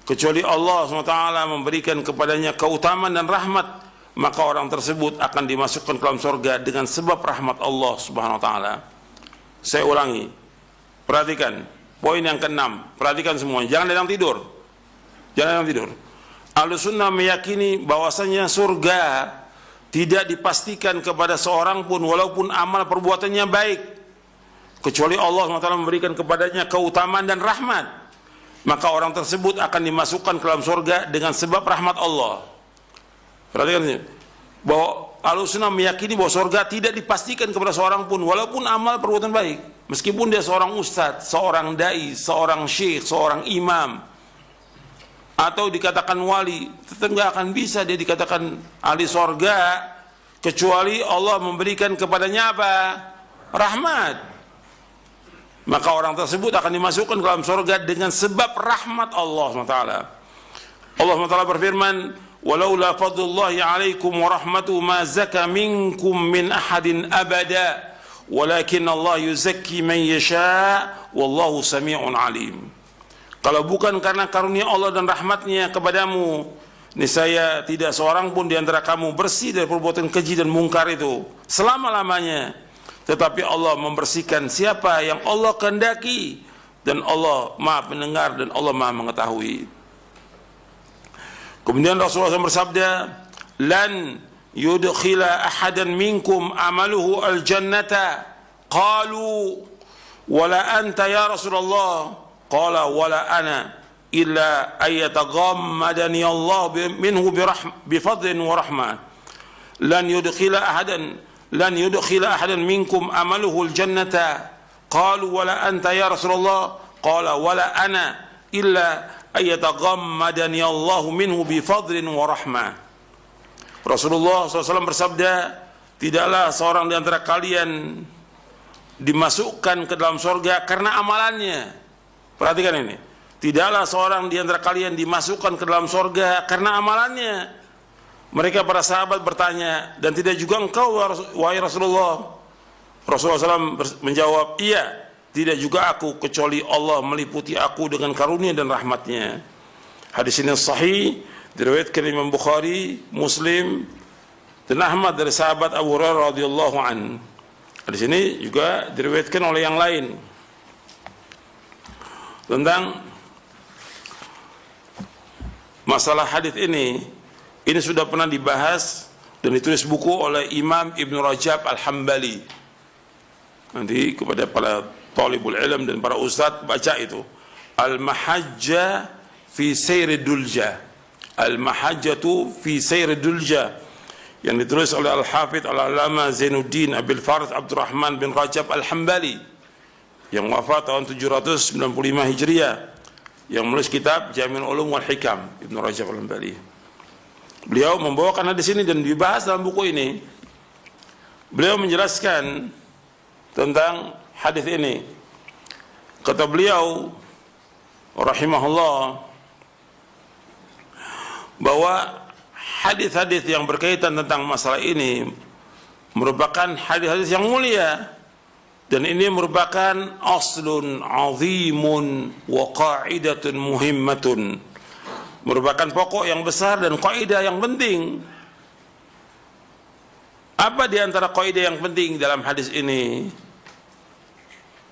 kecuali Allah SWT memberikan kepadanya keutamaan dan rahmat, maka orang tersebut akan dimasukkan ke dalam surga dengan sebab rahmat Allah Subhanahu wa taala. Saya ulangi, perhatikan poin yang keenam, perhatikan semuanya, jangan ada yang tidur, jangan ada yang tidur. Ahlussunnah meyakini bahwasanya surga tidak dipastikan kepada seorang pun walaupun amal perbuatannya baik, kecuali Allah SWT memberikan kepadanya keutamaan dan rahmat, maka orang tersebut akan dimasukkan ke dalam surga dengan sebab rahmat Allah. Perhatikan ini, bahwa Ahlussunnah meyakini bahwa surga tidak dipastikan kepada seorang pun walaupun amal perbuatan baik, meskipun dia seorang ustadz, seorang dai, seorang syekh, seorang imam, atau dikatakan wali, tetap nggak akan bisa dia dikatakan ahli sorga kecuali Allah memberikan kepadanya apa? Rahmat. maka orang tersebut akan dimasukkan ke dalam surga dengan sebab rahmat Allah SWT. Allah SWT berfirman, walaula fadlullahi alaikum wa rahmatuhu ma zaka minkum min ahadin abada walakin Allah yuzakki man yasha wallahu sami'un alim. Kalau bukan karena karunia Allah dan rahmatnya kepadamu, niscaya tidak seorang pun di antara kamu bersih dari perbuatan keji dan mungkar itu selama-lamanya. Tetapi Allah membersihkan siapa yang Allah kehendaki, dan Allah Maha mendengar dan Allah Maha mengetahui. Kemudian Rasulullah SAW bersabda, lan yudkhila ahadan minkum amaluhu al-jannata. Qalu wala anta ya Rasulullah. Qala wala ana illa ayataghammadani Allah minhu bifadlin wa rahmah. Lan yudkhila ahadan minkum amaluhu al-jannata. Qalu wala anta ya Rasulullah. Qala wala ana illa ayataghammadani Allah minhu bifadlin wa rahmah. Rasulullah SAW bersabda, tidaklah seorang di antara kalian dimasukkan ke dalam surga karena amalannya. Perhatikan ini, tidaklah seorang di antara kalian dimasukkan ke dalam surga karena amalannya. Mereka para sahabat bertanya, dan tidak juga engkau wahai Rasulullah? Rasulullah SAW menjawab, iya, tidak juga aku, kecuali Allah meliputi aku dengan karunia dan rahmatnya. Hadis ini sahih, diriwayatkan Imam Bukhari, Muslim, dan Ahmad dari sahabat Abu Hurairah radhiyallahu an. Hadis ini juga diriwayatkan oleh yang lain. Tentang masalah hadis ini sudah pernah dibahas dan ditulis buku oleh Imam Ibn Rajab Al-Hambali. Nanti kepada para talibul ilm dan para ustadz baca itu, Al-Mahajjah fi Sayri Dulja, Al-Mahajjatu fi Sayri Dulja, yang ditulis oleh Al-Hafidh Al-Alama Zainuddin Abil Farith Abdurrahman bin Rajab Al-Hambali yang wafat tahun 795 Hijriah, yang menulis kitab Jami'ul Ulum wal Hikam, Ibn Rajab Al-Hambali. Beliau membawakan hadis ini dan dibahas dalam buku ini. Beliau menjelaskan tentang hadis ini. Kata beliau rahimahullah bahwa hadis-hadis yang berkaitan tentang masalah ini merupakan hadis-hadis yang mulia, dan ini merupakan aslun azimun wa qa'idatun muhimmatun, merupakan pokok yang besar dan kaidah yang penting. Apa di antara kaidah yang penting dalam hadis ini?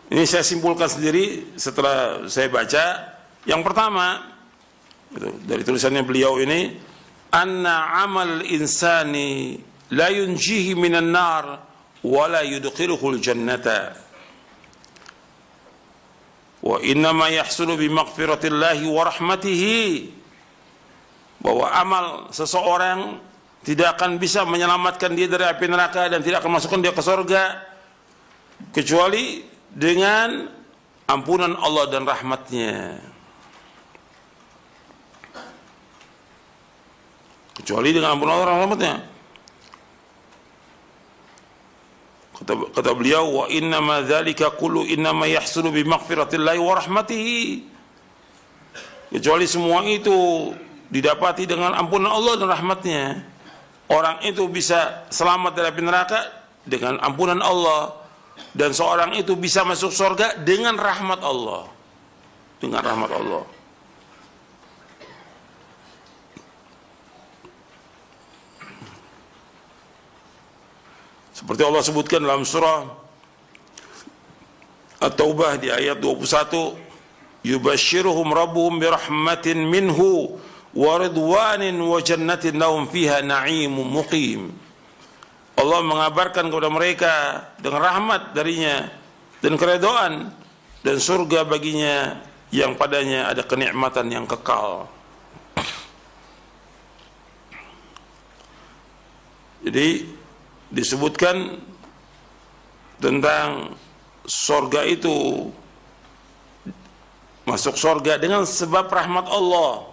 Ini saya simpulkan sendiri setelah saya baca. Yang pertama, dari tulisannya beliau ini, anna amal insani la yunjihi minan nar wa la yudkhiluhul jannata wa innama yahsulu bi maghfiratillahi wa rahmatihi. Bahwa amal seseorang tidak akan bisa menyelamatkan dia dari api neraka dan tidak akan masukkan dia ke surga kecuali dengan ampunan Allah dan rahmatnya. Kecuali dengan ampunan Allah dan rahmatnya. Kata beliau, wa innama dzalika kullu innama yahsulu bi maghfiratillahi wa rahmatihi. Kecuali semua itu didapati dengan ampunan Allah dan rahmatnya. Orang itu bisa selamat dari api neraka dengan ampunan Allah, dan seorang itu bisa masuk surga dengan rahmat Allah. Dengan rahmat Allah. Seperti Allah sebutkan dalam surah At-Taubah di ayat 21, yubashshiruhum rabbuhum birahmatin minhu wa ridwanin wa jannatin lahum fiha na'imun muqim. Allah mengabarkan kepada mereka dengan rahmat darinya dan keridhaan dan surga baginya yang padanya ada kenikmatan yang kekal. Jadi disebutkan tentang surga itu, masuk surga dengan sebab rahmat Allah.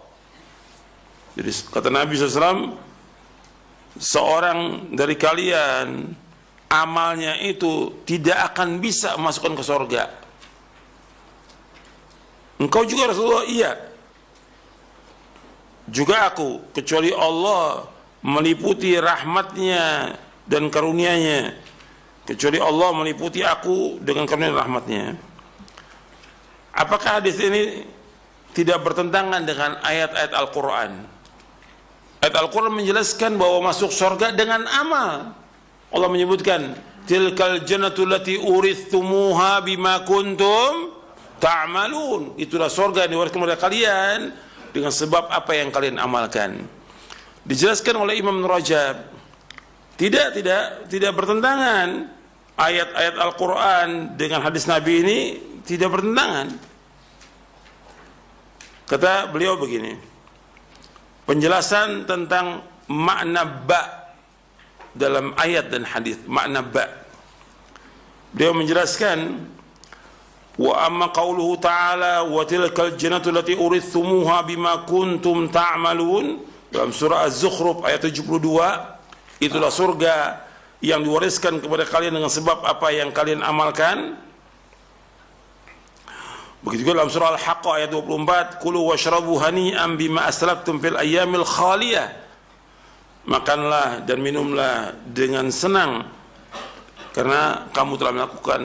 Jadi kata Nabi SAW, seorang dari kalian amalnya itu tidak akan bisa masukkan ke surga Engkau juga Rasulullah? Iya. Juga aku, kecuali Allah meliputi rahmatnya dan karunia-Nya. Kecuali Allah meliputi aku dengan karunia dan rahmatnya. Apakah hadis ini tidak bertentangan dengan ayat-ayat Al-Quran? Ayat Al-Quran menjelaskan bahwa masuk surga dengan amal. Allah menyebutkan, tilkal jannatu allati urithumuha bima kuntum ta'malun. Itulah surga yang diwariskan oleh kalian dengan sebab apa yang kalian amalkan. Dijelaskan oleh Imam Rajab, tidak bertentangan ayat-ayat Al-Quran dengan hadis Nabi ini, tidak bertentangan. Kata beliau begini, penjelasan tentang makna ba dalam ayat dan hadis, makna ba. Beliau menjelaskan, wa amma qauluhu ta'ala wa tilkal jannatu allati urithumuha bima kuntum ta'malun, dalam surah Az-Zukhruf ayat 72, itulah surga yang diwariskan kepada kalian dengan sebab apa yang kalian amalkan. Begitu juga dalam surah Al-Haqq ayat 24, kulu washrabu hani'an bima aslaftum fil ayyamil khaliyah, makanlah dan minumlah dengan senang karena kamu telah melakukan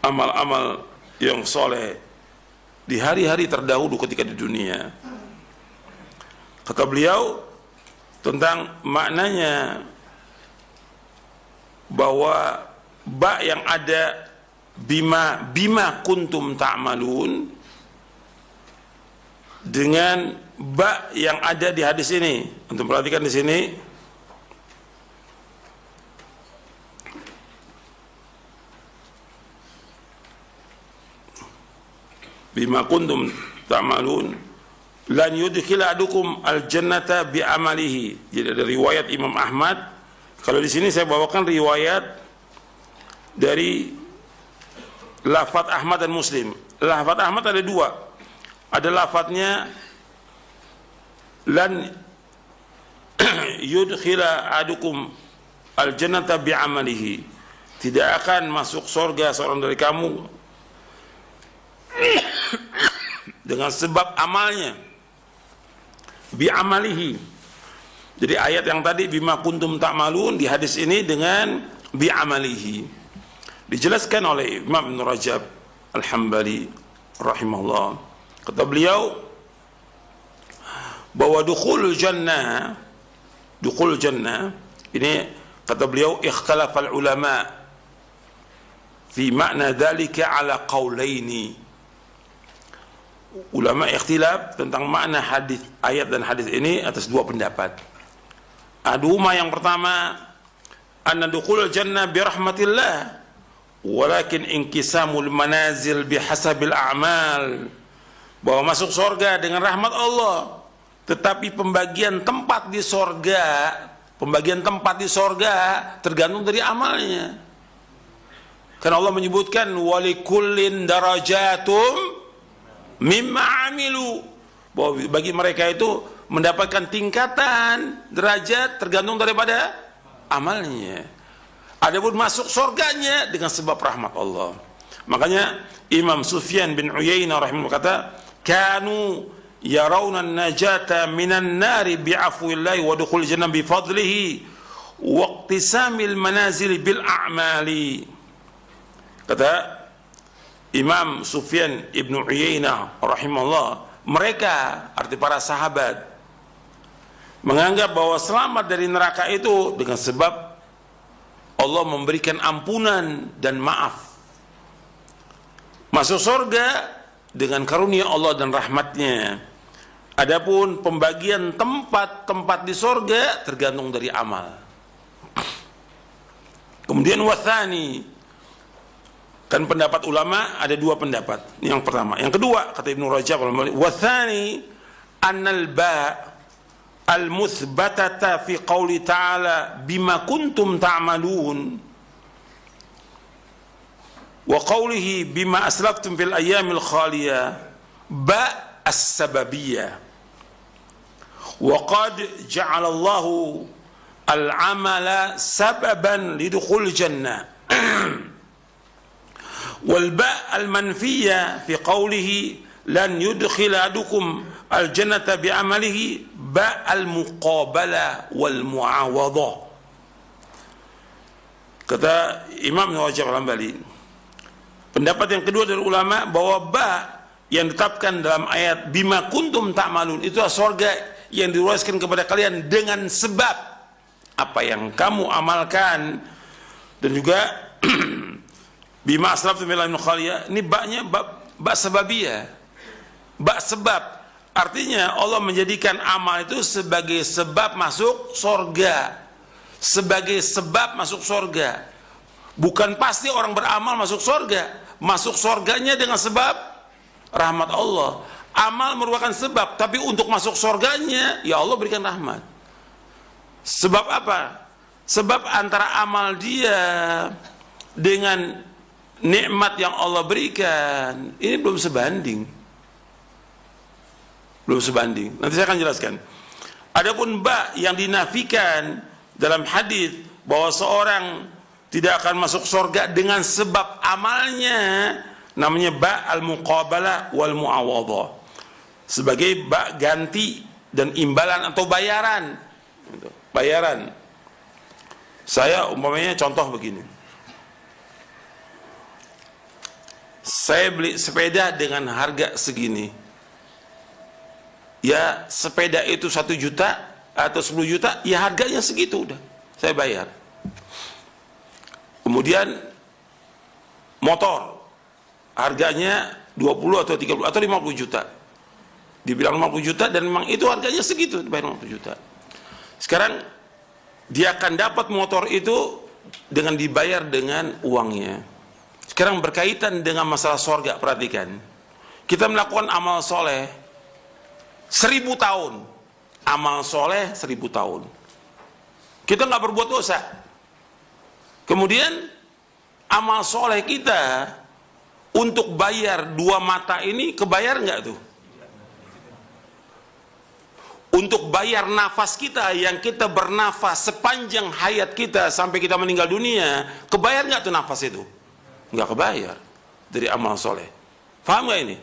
amal-amal yang soleh di hari-hari terdahulu ketika di dunia. Kata beliau tentang maknanya bahwa ba yang ada bima kuntum ta'malun dengan ba yang ada di hadis ini. Untuk perhatikan di sini, bima kuntum ta'malun lan yudkhila adukum al-jannata bi amalihi. Jadi ada riwayat Imam Ahmad. Kalau di sini saya bawakan riwayat dari lafaz Ahmad dan Muslim. Lafaz Ahmad ada dua. Ada lafaznya lan yudkhila adukum al-jannata bi amalihi. Tidak akan masuk surga seorang dari kamu dengan sebab amalnya, bi amalihi. Jadi ayat yang tadi bima kuntum ta'malun, di hadis ini dengan bi amalihi. Dijelaskan oleh Imam Ibn Rajab Al-Hambali rahimahullah. Kata beliau bahwa dukhul jannah ini, kata beliau, ikhtalafal ulama fi makna dzalika ala qaulaini. Ulama ikhtilaf tentang makna hadis ayat dan hadis ini atas dua pendapat. Aduhuma, yang pertama, anna dukhul jannah bi rahmatillah walakin inqisamul manazil bihasabil a'mal, bahwa masuk surga dengan rahmat Allah, tetapi pembagian tempat di surga tergantung dari amalnya. Karena Allah menyebutkan walikullin darajatum mimma amilu, bahwa bagi mereka itu mendapatkan tingkatan derajat tergantung daripada amalnya. Adapun masuk surganya dengan sebab rahmat Allah. Makanya Imam Sufyan bin Uyainah rahimahullah kata, kanu yarawna an-najata minan nari bi'afwillahi wa dukhul jannah bi fadlihi wa iqtisamil manazil bil a'mali. Kata Imam Sufyan ibn Uyainah rahimahullah, mereka, arti para sahabat, menganggap bahwa selamat dari neraka itu dengan sebab Allah memberikan ampunan dan maaf. Masuk surga dengan karunia Allah dan rahmatnya. Adapun pembagian tempat-tempat di surga tergantung dari amal. Kemudian wathani, kan pendapat ulama ada dua pendapat. Yang pertama, yang kedua, kata Ibnu Rajab, wathani annal ba' al-muthbatata fi qawli ta'ala bima kuntum ta'malun wa qawlihi bima aslaftum fil ayyamil khaliyah ba' as-sababiyyah, wa qad ja'ala Allahu al-amala sababan lidukhul jannah wa Wal ba' al manfiyah fi qawlihi lan yudkhiladukum al jannata bi amalihi ba' al muqabalah wal muawadhah. Kata Imam Rajab Al-Hambali, pendapat yang kedua dari ulama bahwa ba yang ditetapkan dalam ayat bima kuntum ta'malun itu surga yang diruaskan kepada kalian dengan sebab apa yang kamu amalkan, dan juga bima aslaftum min khaliyah, ini baknya bak sababiyah, bak sebab, artinya Allah menjadikan amal itu sebagai sebab masuk surga, sebagai sebab masuk surga. Bukan pasti orang beramal masuk surga, masuk surganya dengan sebab rahmat Allah. Amal merupakan sebab, tapi untuk masuk surganya ya Allah berikan rahmat. Sebab apa? Sebab antara amal dia dengan nikmat yang Allah berikan ini belum sebanding. Belum sebanding. Nanti saya akan jelaskan. Adapun ba yang dinafikan dalam hadis bahwa seorang tidak akan masuk surga dengan sebab amalnya, namanya ba al-muqabalah wal muawadhah, sebagai ba ganti dan imbalan atau bayaran. Bayaran. Saya umpamanya contoh begini. Saya beli sepeda dengan harga segini. Ya sepeda itu 1 juta atau 10 juta, ya harganya segitu udah. Saya bayar. Kemudian motor harganya 20 atau 30 atau 50 juta. Dibilang 50 juta dan memang itu harganya segitu, dibayar 50 juta. Sekarang dia akan dapat motor itu dengan dibayar dengan uangnya. Sekarang berkaitan dengan masalah surga, perhatikan. Kita melakukan amal soleh 1000 tahun. Amal soleh 1000 tahun. Kita nggak berbuat dosa. Kemudian amal soleh kita untuk bayar 2 mata ini kebayar nggak tuh? Untuk bayar nafas kita yang kita bernafas sepanjang hayat kita sampai kita meninggal dunia, kebayar nggak tuh nafas itu? Nggak kebayar dari amal soleh. Paham nggak ini?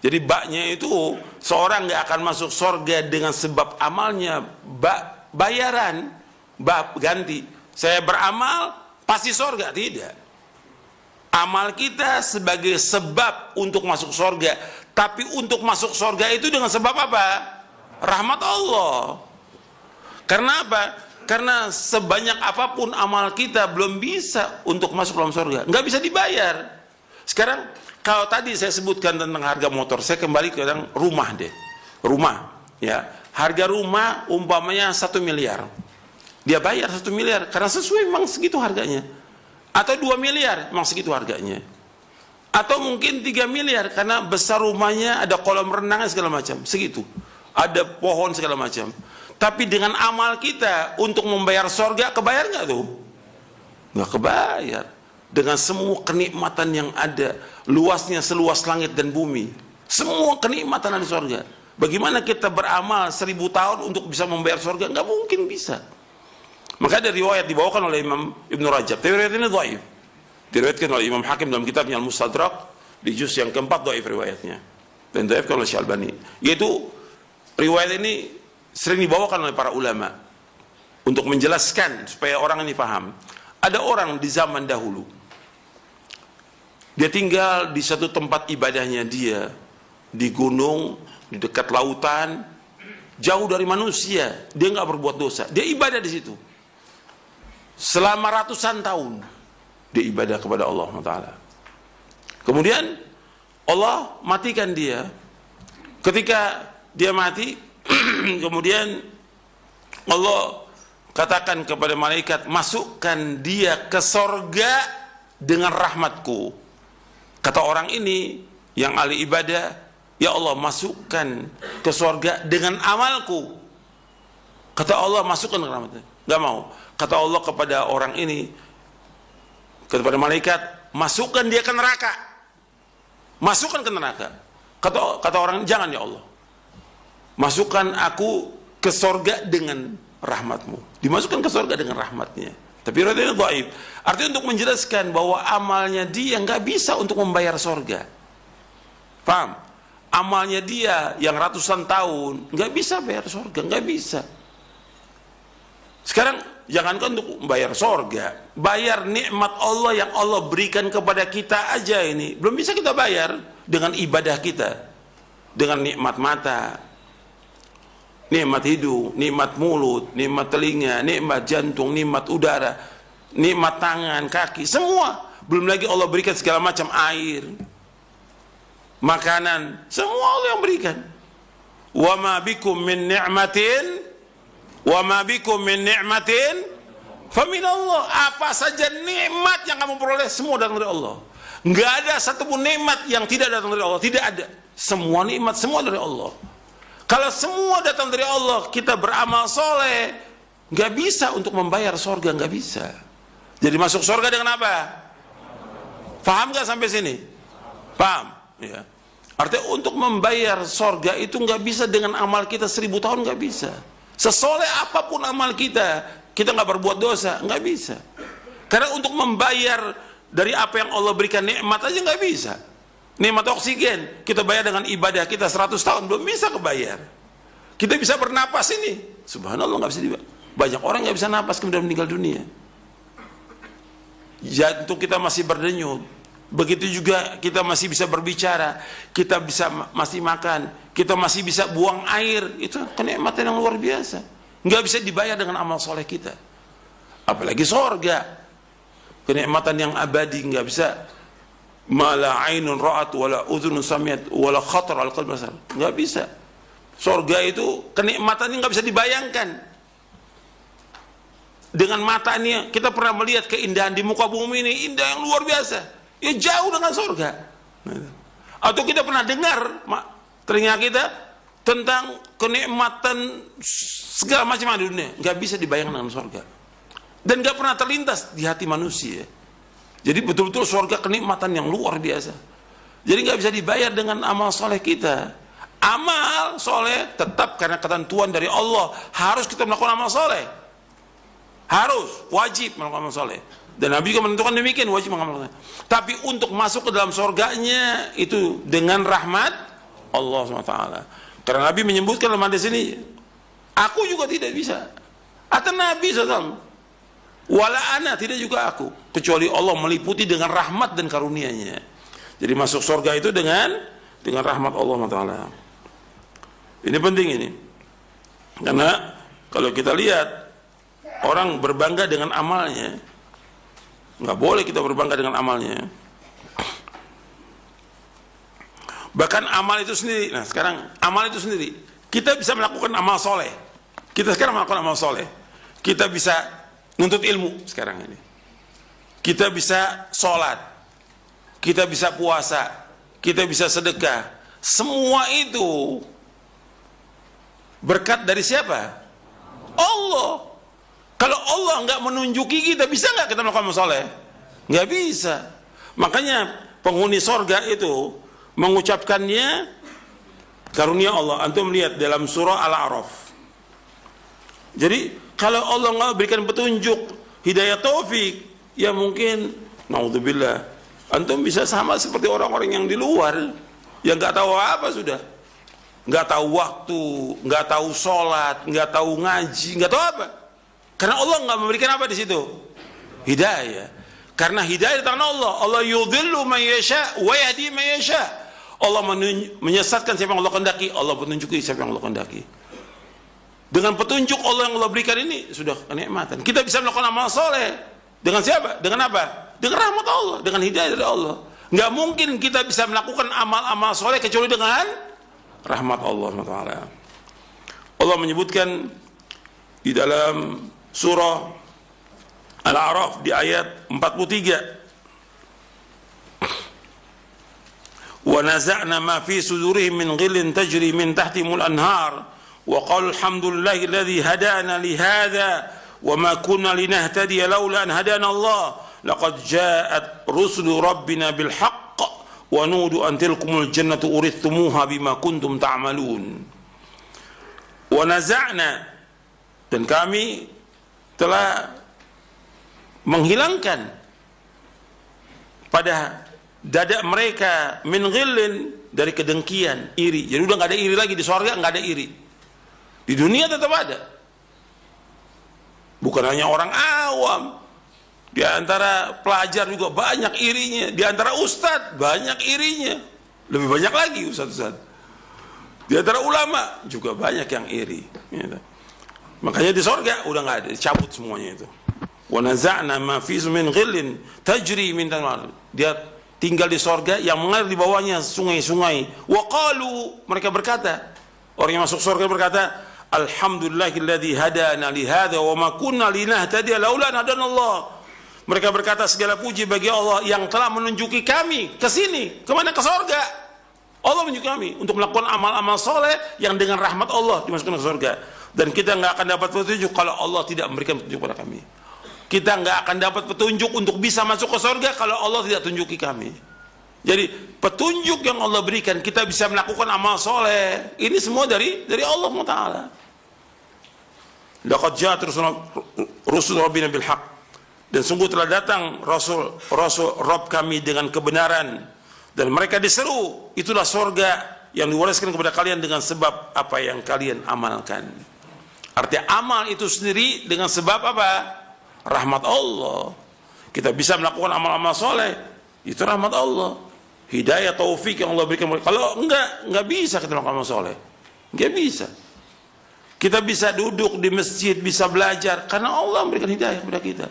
Jadi baknya itu seorang nggak akan masuk surga dengan sebab amalnya, bayaran, ganti. Saya beramal pasti surga, tidak. Amal kita sebagai sebab untuk masuk surga, tapi untuk masuk surga itu dengan sebab apa? Rahmat Allah. Karena apa? Karena sebanyak apapun amal kita belum bisa untuk masuk dalam surga, nggak bisa dibayar. Sekarang kalau tadi saya sebutkan tentang harga motor, saya kembali ke rumah deh. Rumah, ya. Harga rumah umpamanya 1 miliar. Dia bayar 1 miliar karena sesuai memang segitu harganya. Atau 2 miliar memang segitu harganya. Atau mungkin 3 miliar karena besar rumahnya, ada kolam renang segala macam, segitu. Ada pohon segala macam. Tapi dengan amal kita untuk membayar surga, kebayar nggak tuh? Nggak kebayar. Dengan semua kenikmatan yang ada, luasnya seluas langit dan bumi, semua kenikmatan ada di surga. Bagaimana kita beramal 1000 tahun untuk bisa membayar surga? Nggak mungkin bisa. Maka ada riwayat dibawakan oleh Imam Ibn Rajab. Tapi riwayat ini dhaif. Diriwayatkan oleh Imam Hakim dalam kitabnya Al-Mustadrak di juz yang keempat, dhaif riwayatnya. Dan dhaifkan oleh Syalbani. Yaitu riwayat ini sering dibawakan oleh para ulama untuk menjelaskan supaya orang ini paham. Ada orang di zaman dahulu, dia tinggal di satu tempat ibadahnya dia, di gunung, di dekat lautan, jauh dari manusia. Dia nggak berbuat dosa, dia ibadah di situ selama ratusan tahun. Dia ibadah kepada Allah Taala. Kemudian Allah matikan dia. Ketika dia mati, kemudian Allah katakan kepada malaikat, masukkan dia ke sorga dengan rahmatku. Kata orang ini yang ahli ibadah, ya Allah masukkan ke sorga dengan amalku. Kata Allah masukkan ke rahmatku. Gak mau. Kata Allah kepada orang ini, kepada malaikat, masukkan dia ke neraka. Masukkan ke neraka. Kata orang, jangan ya Allah, masukkan aku ke sorga dengan rahmatmu. Dimasukkan ke sorga dengan rahmatnya. Tapi riwayatnya dhaif. Artinya untuk menjelaskan bahwa amalnya dia nggak bisa untuk membayar sorga. Paham? Amalnya dia yang ratusan tahun nggak bisa bayar sorga, nggak bisa. Sekarang jangankan untuk membayar sorga, bayar nikmat Allah yang Allah berikan kepada kita aja ini belum bisa kita bayar dengan ibadah kita, dengan nikmat mata, nikmat hidung, nikmat mulut, nikmat telinga, nikmat jantung, nikmat udara, nikmat tangan, kaki, semua. Belum lagi Allah berikan segala macam air, makanan, semua Allah yang berikan. Wa ma bikum min ni'matin, wa ma bikum min ni'matin famin Allah. Apa saja nikmat yang kamu peroleh semua datang dari Allah. Enggak ada satupun nikmat yang tidak datang dari Allah, tidak ada. Semua nikmat semua dari Allah. Kalau semua datang dari Allah, kita beramal soleh, nggak bisa untuk membayar sorga, nggak bisa. Jadi masuk sorga dengan apa? Paham nggak sampai sini? Paham? Ya. Artinya untuk membayar sorga itu nggak bisa dengan amal kita 1000 tahun, nggak bisa. Sesoleh apapun amal kita, kita nggak berbuat dosa, nggak bisa. Karena untuk membayar dari apa yang Allah berikan nikmat aja nggak bisa. Nikmat oksigen kita bayar dengan ibadah kita 100 tahun belum bisa kebayar. Kita bisa bernapas ini, subhanallah nggak bisa dibayar. Banyak orang nggak bisa napas kemudian meninggal dunia. Jantung kita masih berdenyut. Begitu juga kita masih bisa berbicara, kita bisa masih makan, kita masih bisa buang air. Itu kenikmatan yang luar biasa. Nggak bisa dibayar dengan amal soleh kita. Apalagi sorga, kenikmatan yang abadi, nggak bisa. Mala ainun ra'at wala udhunun sami'at wala khatar al qalbi basar. Nggak bisa. Sorga itu kenikmatannya nggak bisa dibayangkan. Dengan mata ini kita pernah melihat keindahan di muka bumi ini, indah yang luar biasa. Ya jauh dengan sorga. Atau kita pernah dengar telinga kita tentang kenikmatan segala macam di dunia, nggak bisa dibayangkan dengan sorga. Dan nggak pernah terlintas di hati manusia. Jadi betul-betul surga kenikmatan yang luar biasa. Jadi nggak bisa dibayar dengan amal soleh kita. Amal soleh tetap karena ketentuan dari Allah harus kita melakukan amal soleh. Harus, wajib melakukan amal soleh. Dan Nabi juga menentukan demikian, wajib mengamalkan. Tapi untuk masuk ke dalam surganya itu dengan rahmat Allah SWT. Karena Nabi menyebutkan dalam hadis ini, aku juga tidak bisa. Atau Nabi SAW. Wala ana, tidak juga aku, kecuali Allah meliputi dengan rahmat dan karunia-Nya. Jadi masuk surga itu dengan rahmat Allah Taala. Ini penting ini. Karena kalau kita lihat orang berbangga dengan amalnya, nggak boleh kita berbangga dengan amalnya. Bahkan amal itu sendiri. Nah sekarang amal itu sendiri, kita bisa melakukan amal soleh. Kita sekarang melakukan amal soleh. Kita bisa nuntut ilmu sekarang ini. Kita bisa sholat, kita bisa puasa, kita bisa sedekah. Semua itu berkat dari siapa? Allah. Kalau Allah nggak menunjuki kita, bisa nggak kita melakukan amal soleh? Nggak bisa. Makanya penghuni sorga itu mengucapkannya karunia Allah. Antum lihat dalam surah Al-A'raf. Jadi kalau Allah nggak berikan petunjuk, hidayah taufik, ya mungkin, naudzubillah, antum bisa sama seperti orang-orang yang di luar, yang nggak tahu apa sudah, nggak tahu waktu, nggak tahu sholat, nggak tahu ngaji, nggak tahu apa. Karena Allah nggak memberikan apa di situ, hidayah. Karena hidayah di tangan Allah. Allah yudhillu man yasha wa yahdi man yasha. Allah menyesatkan siapa yang Allah kehendaki, Allah menunjuki siapa yang Allah kehendaki. Dengan petunjuk Allah yang Allah berikan ini sudah kenikmatan. Kita bisa melakukan amal soleh dengan siapa? Dengan apa? Dengan rahmat Allah, dengan hidayah dari Allah. Nggak mungkin kita bisa melakukan amal-amal soleh kecuali dengan rahmat Allah SWT. Allah menyebutkan di dalam surah Al-A'raf di ayat 43. Wa naza'na ma fi sudurihim min ghillin tajri min tahtihimul anhar. وقالوا الحمد لله الذي هدانا لهذا وما كنا لنهتدي لولا أن هدانا الله لقد جاءت رسل ربنا بالحق ونودوا أن تلكم الجنة أورثتموها بما كنتم تعملون. ونزعنا, dan kami telah menghilangkan pada dada mereka min ghillin, dari kedengkian, iri. Jadi udah nggak ada iri lagi di surga, nggak ada iri. Di dunia tetap ada. Bukan hanya orang awam, di antara pelajar juga banyak irinya, di antara ustadz banyak irinya, lebih banyak lagi ustadz-ustadz. Di antara ulama juga banyak yang iri. Gitu. Makanya di surga udah nggak ada, dicabut semuanya itu. Wa naza'na ma fi min ghillin tajri min tanwar. Dia tinggal di surga yang mengalir di bawahnya sungai-sungai. Wa qalu, mereka berkata, orang yang masuk surga berkata, alhamdulillahilladzi hadana li hadza wa ma kunna linahtadiya laula an hadanallah. Mereka berkata, segala puji bagi Allah yang telah menunjuki kami ke sini, ke mana? Ke surga. Allah menunjuk kami untuk melakukan amal-amal soleh yang dengan rahmat Allah dimasukkan ke surga. Dan kita nggak akan dapat petunjuk kalau Allah tidak memberikan petunjuk pada kami. Kita nggak akan dapat petunjuk untuk bisa masuk ke surga kalau Allah tidak tunjuki kami. Jadi petunjuk yang Allah berikan, kita bisa melakukan amal soleh, ini semua dari Allah Taala. Laqad ja'at rusul rabbina bil haqq. Dan sungguh telah datang Rasul Rabb kami dengan kebenaran. Dan mereka diseru, itulah surga yang diwariskan kepada kalian dengan sebab apa yang kalian amalkan. Artinya amal itu sendiri dengan sebab apa? Rahmat Allah. Kita bisa melakukan amal-amal soleh, itu rahmat Allah. Hidayah, taufik yang Allah berikan. Kalau enggak bisa kita melakukan amal soleh. Enggak bisa. Kita bisa duduk di masjid, bisa belajar karena Allah memberikan hidayah kepada kita.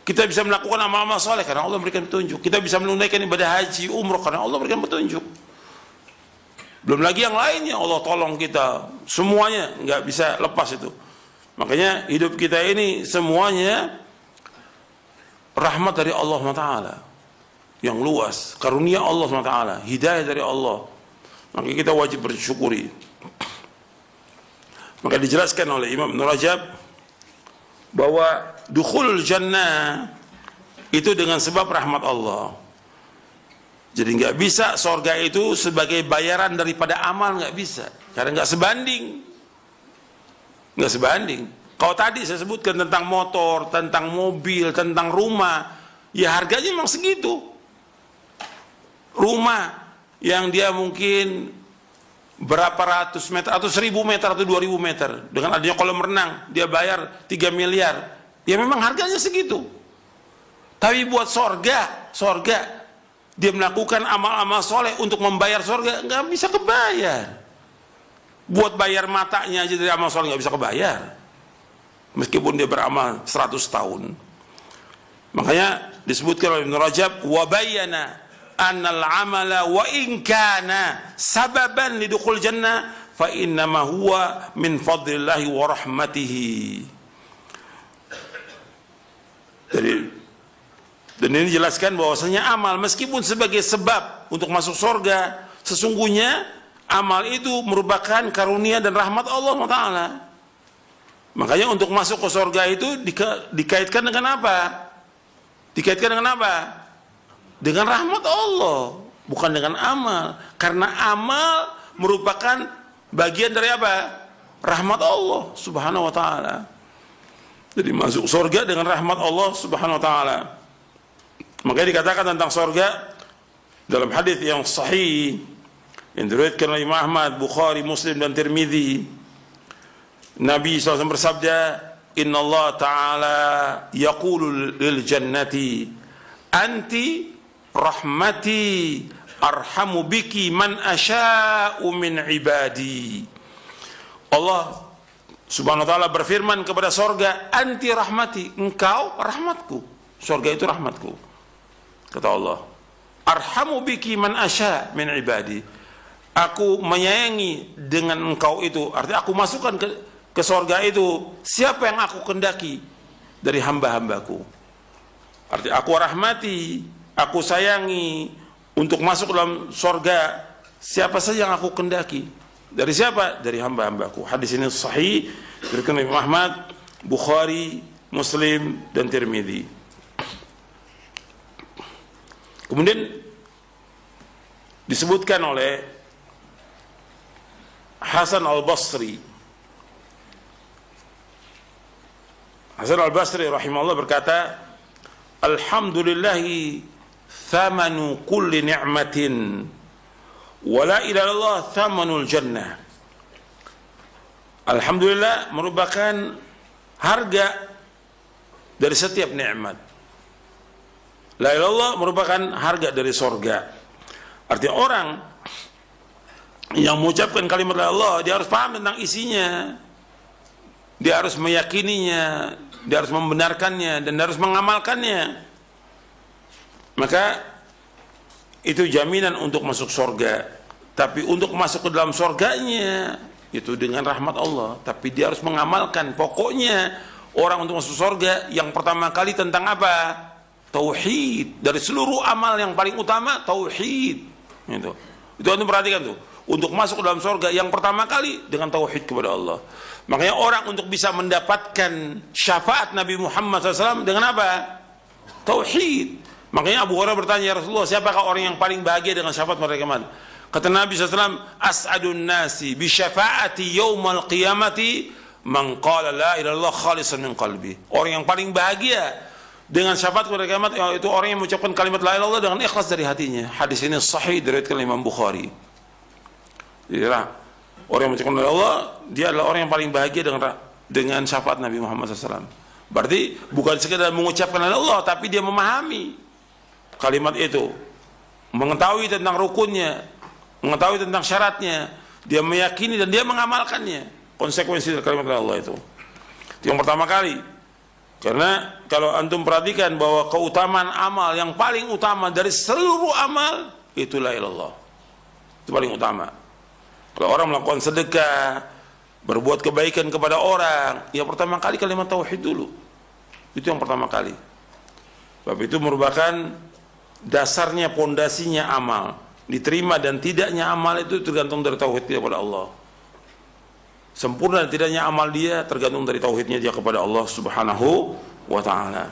Kita bisa melakukan amal-amal soleh karena Allah memberikan petunjuk. Kita bisa menunaikan ibadah haji, umroh karena Allah memberikan petunjuk. Belum lagi yang lainnya, Allah tolong kita. Semuanya nggak bisa lepas itu. Makanya hidup kita ini semuanya rahmat dari Allah Taala yang luas, karunia Allah Taala, hidayah dari Allah. Maka kita wajib bersyukuri. Maka dijelaskan oleh Imam Ibn Rajab bahwa dukhulul jannah itu dengan sebab rahmat Allah. Jadi nggak bisa surga itu sebagai bayaran daripada amal, nggak bisa, karena nggak sebanding. Kalau tadi saya sebutkan tentang motor, tentang mobil, tentang rumah, ya harganya memang segitu. Rumah yang dia mungkin berapa ratus meter atau 1000 meter atau 2000 meter dengan adanya kolam renang dia bayar 3 miliar, ya memang harganya segitu. Tapi buat surga dia melakukan amal-amal soleh untuk membayar surga, nggak bisa kebayar. Buat bayar matanya aja dari amal soleh nggak bisa kebayar, meskipun dia beramal 100 tahun. Makanya disebutkan oleh Ibnu Rajab, wa bayyana annal amala wa in kana sababan lidukhul jannah fa innama huwa min fadlillahi wa rahmatihi. Dan ini dijelaskan bahwasanya amal meskipun sebagai sebab untuk masuk surga, sesungguhnya amal itu merupakan karunia dan rahmat Allah Taala. Makanya untuk masuk ke surga itu dikaitkan dengan apa? Dikaitkan dengan apa? Dengan rahmat Allah, bukan dengan amal. Karena amal merupakan bagian dari apa? Rahmat Allah Subhanahu wa taala. Jadi masuk surga dengan rahmat Allah Subhanahu wa taala. Makanya dikatakan tentang surga dalam hadis yang sahih yang diriwayatkan oleh Imam Ahmad, Bukhari, Muslim dan Tirmidzi, Nabi SAW bersabda, Inna Allah Ta'ala yaqulu lil jannati anti rahmati arhamu biki man asya'u min ibadi. Allah Subhanahu wa ta'ala berfirman kepada surga, anti rahmati, engkau rahmatku. Surga itu rahmatku, kata Allah. Arhamu biki man asya' min ibadi. Aku menyayangi dengan engkau itu, artinya aku masukkan ke surga itu siapa yang aku kendaki dari hamba-hambaku. Artinya aku rahmati, aku sayangi untuk masuk dalam surga siapa saja yang aku kendaki. Dari siapa? Dari hamba-hambaku. Hadis ini sahih diriwayatkan oleh Imam Ahmad, Bukhari, Muslim dan Tirmidzi. Kemudian disebutkan oleh Hasan al-Basri. Hasan al-Basri rahimahullah berkata, alhamdulillahi thamanu kulli ni'matin wa la ilaha illallah thamanul jannah. Alhamdulillah merupakan harga dari setiap nikmat. La ilaha illallah merupakan harga dari surga. Artinya orang yang mengucapkan kalimat la ilaha illallah, dia harus paham tentang isinya, dia harus meyakininya, dia harus membenarkannya, dan dia harus mengamalkannya. Maka itu jaminan untuk masuk surga. Tapi untuk masuk ke dalam surganya itu dengan rahmat Allah, tapi dia harus mengamalkan. Pokoknya orang untuk masuk surga yang pertama kali tentang apa? Tauhid. Dari seluruh amal yang paling utama tauhid. Itu antum perhatikan tuh. Untuk masuk ke dalam surga yang pertama kali dengan tauhid kepada Allah. Makanya orang untuk bisa mendapatkan syafaat Nabi Muhammad SAW dengan apa? Tauhid. Makanya Abu Hurairah bertanya, ya Rasulullah, siapakah orang yang paling bahagia dengan syafaat mereka? Kata Nabi SAW, as'adun nasi bi syafaati yaumal qiyamati man qala la ilaha illallah khalisan min qalbi. Orang yang paling bahagia dengan syafaat pada kiamat itu orang yang mengucapkan kalimat la ilaha illallah dengan ikhlas dari hatinya. Hadis ini sahih diriwayatkan Imam Bukhari. Jadi orang yang mengucapkan la ilaha illallah, dia adalah orang yang paling bahagia dengan syafaat Nabi Muhammad SAW. Berarti bukan sekedar mengucapkan la ilaha illallah, tapi dia memahami kalimat itu, mengetahui tentang rukunnya, mengetahui tentang syaratnya, dia meyakini dan dia mengamalkannya. Konsekuensi dari kalimat la ilaha illallah itu yang pertama kali. Karena kalau antum perhatikan bahwa keutamaan amal yang paling utama dari seluruh amal itu la ilaha illallah. Itu paling utama. Kalau orang melakukan sedekah, berbuat kebaikan kepada orang, ya pertama kali kalimat tauhid dulu. Itu yang pertama kali. Sebab itu merupakan dasarnya, pondasinya amal. Diterima dan tidaknya amal itu tergantung dari tauhid dia kepada Allah. Sempurna dan tidaknya amal dia tergantung dari tauhidnya dia kepada Allah Subhanahu wa ta'ala.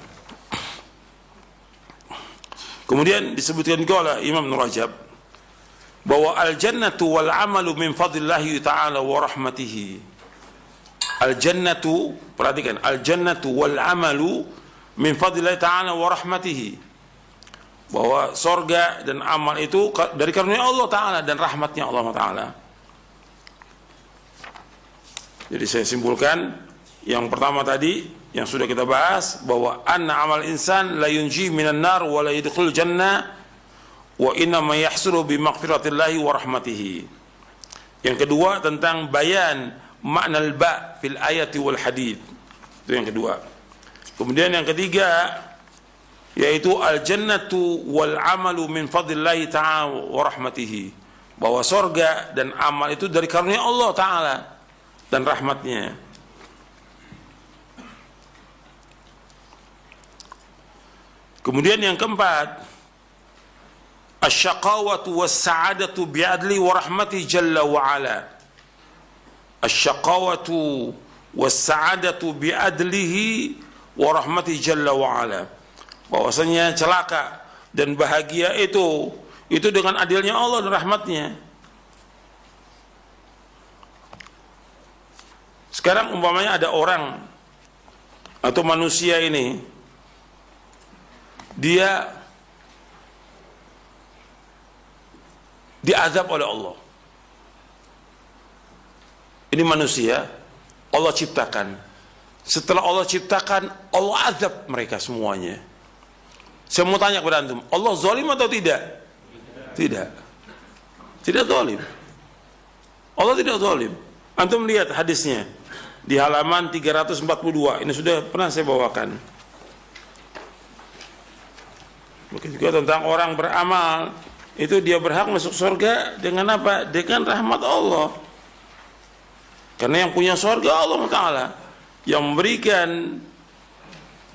Kemudian disebutkan oleh Imam Ibnu Rajab bahwa al-jannatu wal amalu min fadlillahi ta'ala wa rahmatihi. Al-jannatu, perhatikan, al-jannatu wal amalu min fadlillahi ta'ala wa rahmatihi. Bahwa surga dan amal itu dari karunia Allah Ta'ala dan rahmatnya Allah Ta'ala. Jadi saya simpulkan yang pertama tadi yang sudah kita bahas, bahwa anna amal insan la yunji minan nar wa la yadkhul jannah wa inna ma yahsulu bi maghfiratillahi wa rahmatihi. Yang kedua tentang bayan makna al-ba fil ayati wal hadith. Itu yang kedua. Kemudian yang ketiga yaitu al-jannatu wal amalu min fadlillahi ta'ala wa rahmatihi. Bahwa surga dan amal itu dari karunia Allah Ta'ala dan rahmatnya. Kemudian yang keempat, asyaqawatu was-sa'adatu bi'adli wa rahmati jalla wa ala. Asyaqawatu was-sa'adatu bi'adlihi wa rahmati jalla wa ala. Bahwasanya celaka dan bahagia itu dengan adilnya Allah dan rahmatnya. Sekarang umpamanya ada orang atau manusia ini, dia diazab oleh Allah. Ini manusia Allah ciptakan. Setelah Allah ciptakan, Allah azab mereka semuanya. Saya mau tanya kepada antum, Allah zalim atau tidak? Tidak. Tidak zalim. Allah tidak zalim. Antum lihat hadisnya di halaman 342. Ini sudah pernah saya bawakan. Begitu juga tentang orang beramal, itu dia berhak masuk surga dengan apa? Dengan rahmat Allah. Karena yang punya surga Allah Ta'ala, yang memberikan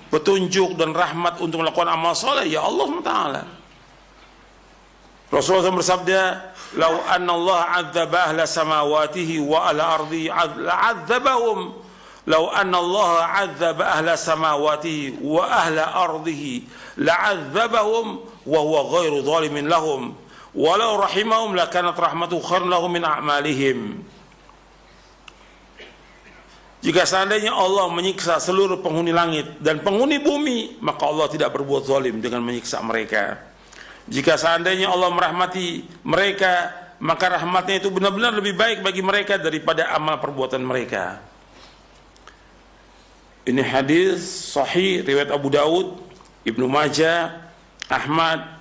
petunjuk dan rahmat untuk melakukan amal soleh ya Allah Ta'ala. Rasulullah SAW bersabda, "Lau anna Allah 'adzaba ahla samawatihi wa ahla ardihi la'adzabahum. Lau anna Allah 'adzaba ahla samawatihi wa ahla ardihi la'adzabahum wa huwa ghairu zalimin lahum. Walau rahimahum lakanat rahmatuhu khairan lahum min a'malihim." Jika seandainya Allah menyiksa seluruh penghuni langit dan penghuni bumi, maka Allah tidak berbuat zalim dengan menyiksa mereka. Jika seandainya Allah merahmati mereka, maka rahmatnya itu benar-benar lebih baik bagi mereka daripada amal perbuatan mereka. Ini hadis sahih riwayat Abu Daud, Ibnu Majah, Ahmad,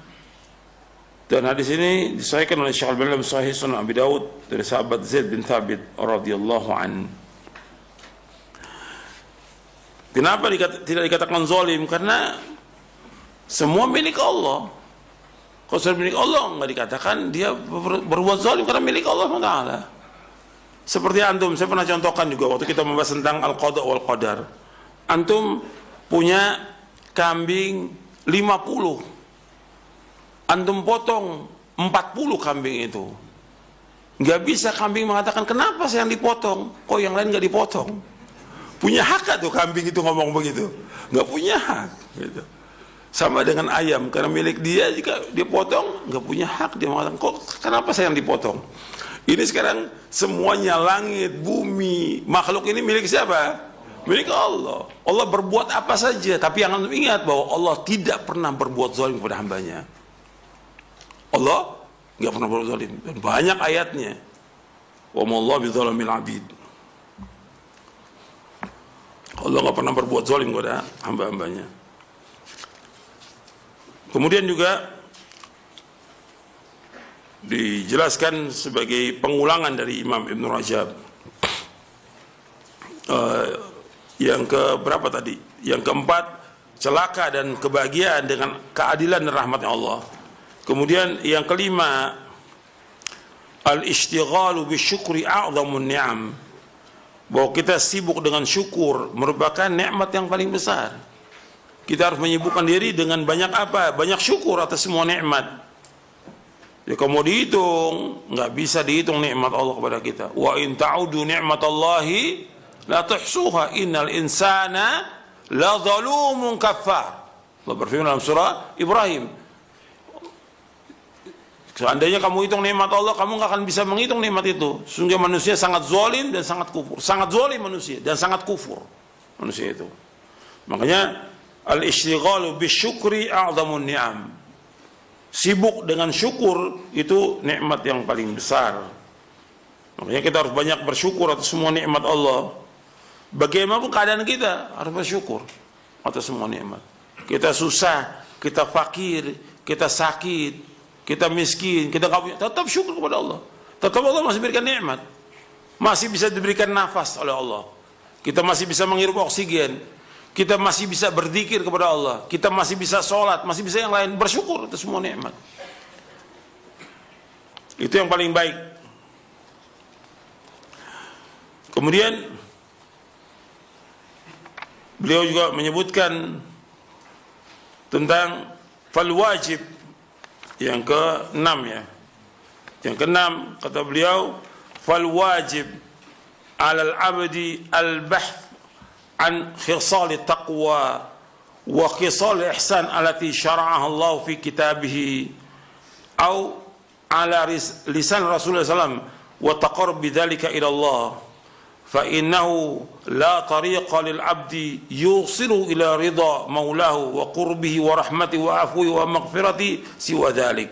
dan hadis ini disahihkan oleh Syekh Al-Albani dalam Sahih Sunan Abi Daud dari sahabat Zaid bin Thabit radhiyallahu anhu. Kenapa tidak dikatakan zalim? Karena semua milik Allah. Kalau sudah milik Allah, nggak dikatakan dia berbuat zalim karena milik Allah Taala. Seperti antum, saya pernah contohkan juga waktu kita membahas tentang al-qada wal qadar. Antum punya kambing 50, antum potong 40 kambing itu. Nggak bisa kambing mengatakan, kenapa saya yang dipotong, kok yang lain nggak dipotong? Punya hak tuh kambing itu ngomong begitu? Nggak punya hak gitu. Sama dengan ayam, karena milik dia, jika dia potong nggak punya hak, dia mengatakan, kok kenapa saya yang dipotong? Ini sekarang semuanya, langit, bumi, makhluk ini milik siapa? Milik Allah. Allah berbuat apa saja, tapi yang antum ingat bahwa Allah tidak pernah berbuat zalim kepada hambanya. Allah nggak pernah berbuat zalim, dan banyak ayatnya. Wa mallahu bizzalimil abid. Allah nggak pernah berbuat zalim kepada hamba-hambanya. Kemudian juga dijelaskan sebagai pengulangan dari Imam Ibn Rajab. Yang ke berapa tadi? Yang keempat, celaka dan kebahagiaan dengan keadilan dan rahmatnya Allah. Kemudian yang kelima, al-ishtighalu bisyukri a'zamun ni'am. Bahwa kita sibuk dengan syukur merupakan nikmat yang paling besar. Kita harus menyibukkan diri dengan banyak apa? Banyak syukur atas semua nikmat. Ya, kalau mau dihitung, nggak bisa dihitung nikmat Allah kepada kita. Wa in ta'udu ni'matallahi la tuhsuha innal insana la zalumun kafar. Allah berfirman dalam surah Ibrahim. Seandainya kamu hitung nikmat Allah, kamu nggak akan bisa menghitung nikmat itu. Sungguh manusia sangat zalim dan sangat kufur. Sangat zalim manusia dan sangat kufur manusia itu. Makanya al-ishtighalu bisyukri a'zamun ni'am. Sibuk dengan syukur itu nikmat yang paling besar. Makanya kita harus banyak bersyukur atas semua nikmat Allah. Bagaimanapun keadaan kita, harus bersyukur atas semua nikmat. Kita susah, kita fakir, kita sakit, kita miskin, kita nggak punya, tetap syukur kepada Allah. Tetap Allah masih berikan nikmat, masih bisa diberikan nafas oleh Allah. Kita masih bisa menghirup oksigen, kita masih bisa berzikir kepada Allah, kita masih bisa sholat, masih bisa yang lain. Bersyukur atas semua nikmat. Itu yang paling baik. Kemudian beliau juga menyebutkan tentang fal wajib yang ke-6 ya. Yang ke-6 kata beliau, fal wajib 'alal 'abdi al-bahth an khisal taqwa wa khisal ihsan allati syara'aha Allah fi kitabih au ala lisan Rasulullah sallallahu wa taqarrub bidzalika ila Allah fa innahu la tariqa lil 'abdi yusilu ila ridha maulahu wa qurbihi wa rahmatihi wa afwihi wa maghfirati siwa dzalik.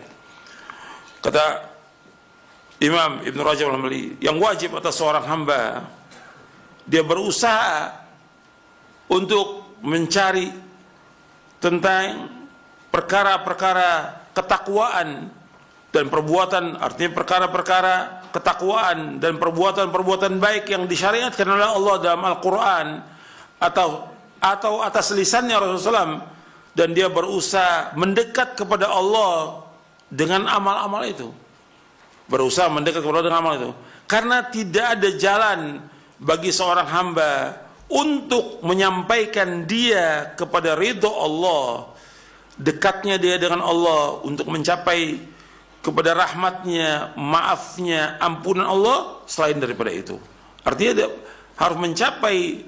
Kata Imam Ibn Rajab al-Hambali, yang wajib atas seorang hamba, dia berusaha untuk mencari tentang perkara-perkara ketakwaan dan perbuatan, artinya perkara-perkara ketakwaan dan perbuatan-perbuatan baik yang disyariatkan oleh Allah dalam Al-Quran atau atas lisannya Rasulullah SAW, dan dia berusaha mendekat kepada Allah dengan amal-amal itu. Berusaha mendekat kepada Allah dengan amal itu. Karena tidak ada jalan bagi seorang hamba untuk menyampaikan dia kepada ridho Allah, dekatnya dia dengan Allah, untuk mencapai kepada rahmatnya, maafnya, ampunan Allah selain daripada itu. Artinya dia harus mencapai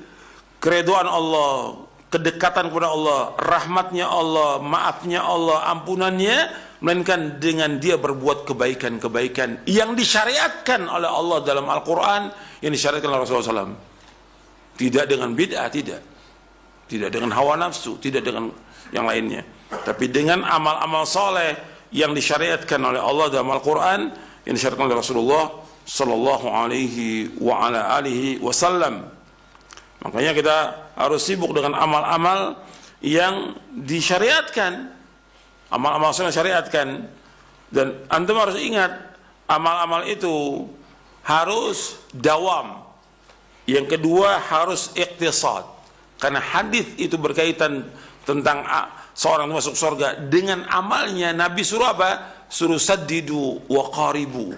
keridhaan Allah, kedekatan kepada Allah, rahmatnya Allah, maafnya Allah, ampunannya, melainkan dengan dia berbuat kebaikan-kebaikan yang disyariatkan oleh Allah dalam Al-Quran, yang disyariatkan oleh Rasulullah SAW. Tidak dengan bid'ah, tidak dengan hawa nafsu, tidak dengan yang lainnya, tapi dengan amal-amal soleh yang disyariatkan oleh Allah dalam Al-Quran, yang disyariatkan oleh Rasulullah sallallahu alaihi wa ala alihi wasallam. Makanya kita harus sibuk dengan amal-amal yang disyariatkan, amal-amal soleh yang disyariatkan. Dan antum harus ingat, amal-amal itu harus dawam. Yang kedua harus iqtisad, karena hadis itu berkaitan tentang seorang masuk surga dengan amalnya. Nabi suruh apa? Suruh saddidu wa qaribu,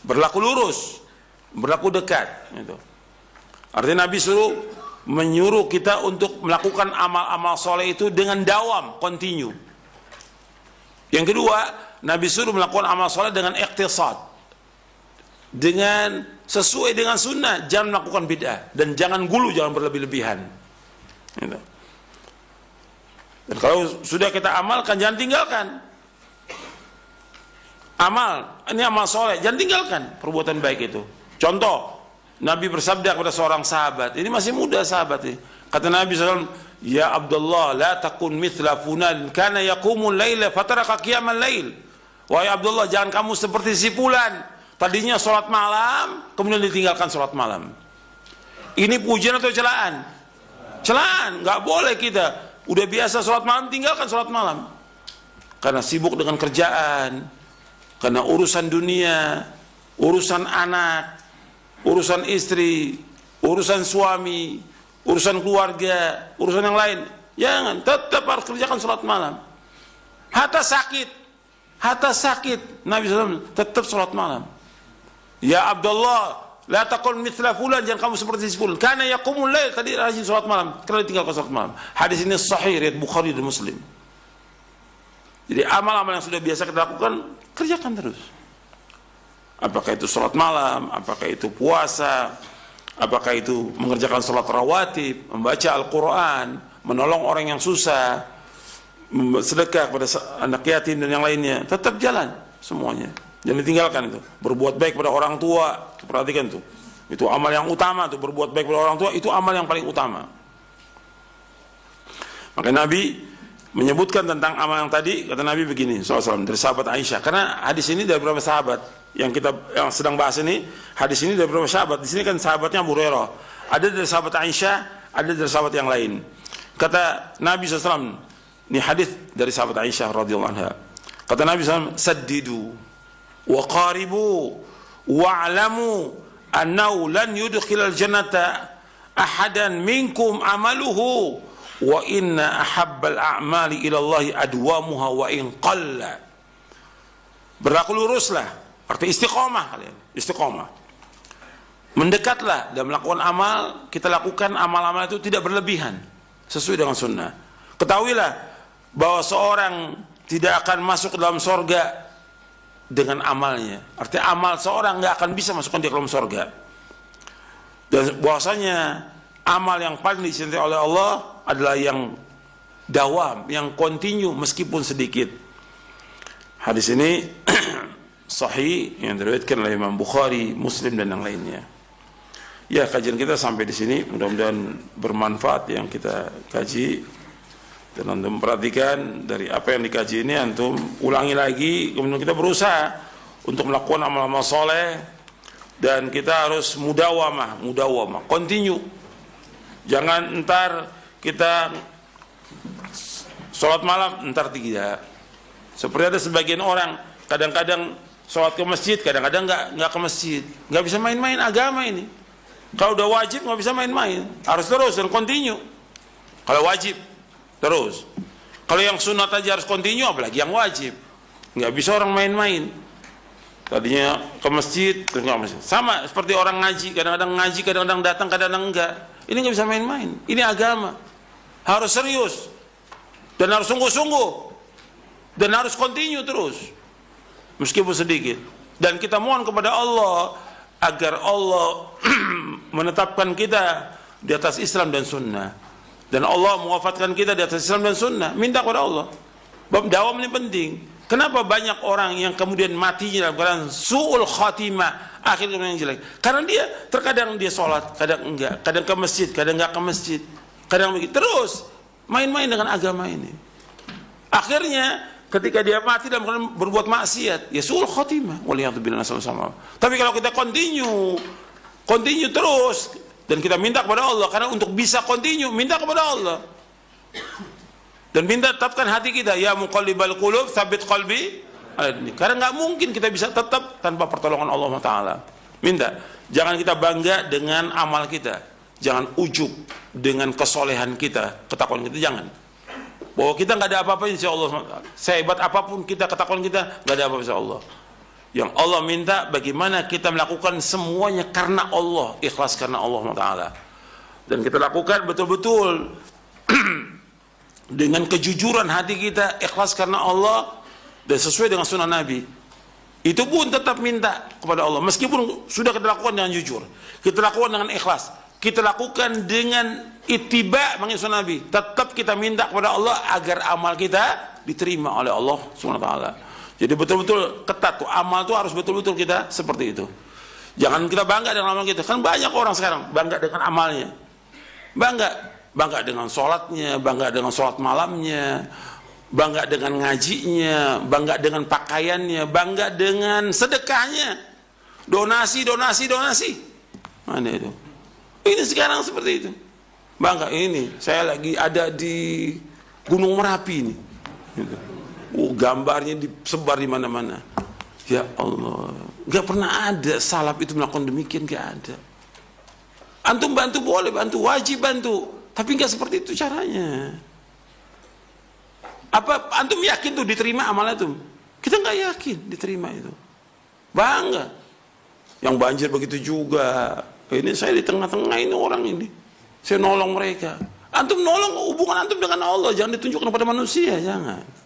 berlaku lurus, berlaku dekat. Itu artinya Nabi menyuruh kita untuk melakukan amal-amal soleh itu dengan dawam, continue. Yang kedua, Nabi suruh melakukan amal soleh dengan iqtisad, dengan sesuai dengan sunnah, jangan melakukan bid'ah, dan jangan gulu, jangan berlebih-lebihan. Gitu. Dan kalau sudah kita amalkan, jangan tinggalkan. Amal, ini amal soleh, jangan tinggalkan perbuatan baik itu. Contoh, Nabi bersabda kepada seorang sahabat, ini masih muda sahabat ini. Kata Nabi SAW, ya Abdullah, la takun mithla fulan, kana yaqumul laila fataraka qiyamal lail. Wahai Abdullah, jangan kamu seperti si fulan, tadinya sholat malam, kemudian ditinggalkan sholat malam. Ini pujian atau celaan? Celaan, nggak boleh kita. Udah biasa sholat malam, tinggalkan sholat malam. Karena sibuk dengan kerjaan, karena urusan dunia, urusan anak, urusan istri, urusan suami, urusan keluarga, urusan yang lain. Jangan, tetap harus kerjakan sholat malam. Hatta sakit, Nabi SAW tetap sholat malam. Ya Abdullah, la taqul mithla fulan, jangan kamu seperti si fulan, karena yaqumul lail, tadi rajin salat malam, kalau tinggalkan salat malam. Hadis ini sahih riwayat Bukhari dan Muslim. Jadi amal-amal yang sudah biasa kita lakukan, kerjakan terus. Apakah itu salat malam, apakah itu puasa, apakah itu mengerjakan salat rawatib, membaca Al-Qur'an, menolong orang yang susah, sedekah kepada anak yatim dan yang lainnya, tetap jalan semuanya. Jangan ditinggalkan itu. Berbuat baik pada orang tua, perhatikan tuh. Itu amal yang utama tuh, berbuat baik pada orang tua itu amal yang paling utama. Maka Nabi menyebutkan tentang amal yang tadi, kata Nabi begini, SAW dari sahabat Aisyah. Karena hadis ini dari beberapa sahabat yang sedang bahas ini, hadis ini dari beberapa sahabat. Di sini kan sahabatnya Abu Hurairah. Ada dari sahabat Aisyah, ada dari sahabat yang lain. Kata Nabi SAW, ini hadis dari sahabat Aisyah radhiyallahu anha. Kata Nabi SAW, saddidu wa qaribu wa'lamu annahu lan yudkhilal jannata ahadan minkum amaluhu wa inna ahabbal a'mali ila Allahi adwamuha wa in qalla. Berlaku luruslah, arti istiqomah kalian, istiqomah. Mendekatlah dan melakukan amal, kita lakukan amal-amal itu tidak berlebihan, sesuai dengan sunnah. Ketahuilah bahwa seorang tidak akan masuk ke dalam sorga dengan amalnya. Artinya amal seorang nggak akan bisa masukkan dia ke dalam sorga. Dan bahwasanya amal yang paling dicintai oleh Allah adalah yang dawam, yang continue meskipun sedikit. Hadis ini sahih yang diriwayatkan oleh Imam Bukhari, Muslim dan yang lainnya. Ya, kajian kita sampai di sini, mudah-mudahan bermanfaat yang kita kaji. Dan antum perhatikan dari apa yang dikaji ini, antum ulangi lagi, kemudian kita berusaha untuk melakukan amal-amal soleh, dan kita harus mudawamah, continue. Jangan entar kita sholat malam, entar tidak. Seperti ada sebagian orang, kadang-kadang sholat ke masjid, kadang-kadang nggak ke masjid. Nggak bisa main-main agama ini. Kalau udah wajib nggak bisa main-main, harus terus dan continue. Kalau wajib terus. Kalau yang sunat aja harus continue, apalagi yang wajib. Nggak bisa orang main-main. Tadinya ke masjid, terus nggak masjid. Sama seperti orang ngaji, kadang-kadang datang, kadang-kadang enggak. Ini nggak bisa main-main. Ini agama. Harus serius dan harus sungguh-sungguh dan harus continue terus, meskipun sedikit. Dan kita mohon kepada Allah agar Allah menetapkan kita di atas Islam dan Sunnah. Dan Allah mewafatkan kita di atas Islam dan Sunnah. Minta kepada Allah. Bab dawam ini penting. Kenapa banyak orang yang kemudian matinya dalam keadaan su'ul khatimah, akhirnya yang jelek? Karena dia terkadang dia sholat, kadang enggak, kadang ke masjid, kadang enggak ke masjid, kadang begitu, terus main-main dengan agama ini. Akhirnya ketika dia mati dalam keadaan berbuat maksiat, ya su'ul khatimah. Waliyadzubillah sama-sama. Tapi kalau kita continue terus, dan kita minta kepada Allah, karena untuk bisa continue minta kepada Allah. Dan minta tetapkan hati kita, ya muqallibal qulub tsabit qalbi ala dinik. Karena nggak mungkin kita bisa tetap tanpa pertolongan Allah Taala. Minta, jangan kita bangga dengan amal kita, jangan ujub dengan kesolehan kita, ketakwaan kita, jangan. Bahwa kita nggak ada apa-apa insya Allah. Sehebat apapun kita, ketakwaan kita nggak ada apa-apa insya Allah. Yang Allah minta bagaimana kita melakukan semuanya karena Allah, ikhlas karena Allah Taala. Dan kita lakukan betul-betul dengan kejujuran hati kita, ikhlas karena Allah dan sesuai dengan sunnah Nabi. Itu pun tetap minta kepada Allah, meskipun sudah kita lakukan dengan jujur, kita lakukan dengan ikhlas, kita lakukan dengan ittiba mengikuti sunnah Nabi, tetap kita minta kepada Allah agar amal kita diterima oleh Allah Subhanahu wa taala. Jadi betul-betul ketat tuh, amal tuh harus betul-betul kita seperti itu. Jangan kita bangga dengan amal kita. Kan banyak orang sekarang bangga dengan amalnya, bangga dengan sholatnya, bangga dengan sholat malamnya, bangga dengan ngajinya, bangga dengan pakaiannya, bangga dengan sedekahnya, donasi. Mana itu? Ini sekarang seperti itu. Bangga, ini saya lagi ada di Gunung Merapi ini. Gitu. Gambarnya disebar di mana-mana. Ya Allah, nggak pernah ada salaf itu melakukan demikian, nggak ada. Antum bantu boleh bantu, wajib bantu. Tapi nggak seperti itu caranya. Apa antum yakin tuh diterima amal itu? Kita nggak yakin diterima itu. Bangga. Yang banjir begitu juga. Ini saya di tengah-tengah ini orang ini. Saya nolong mereka. Antum nolong hubungan antum dengan Allah, jangan ditunjukkan kepada manusia, jangan.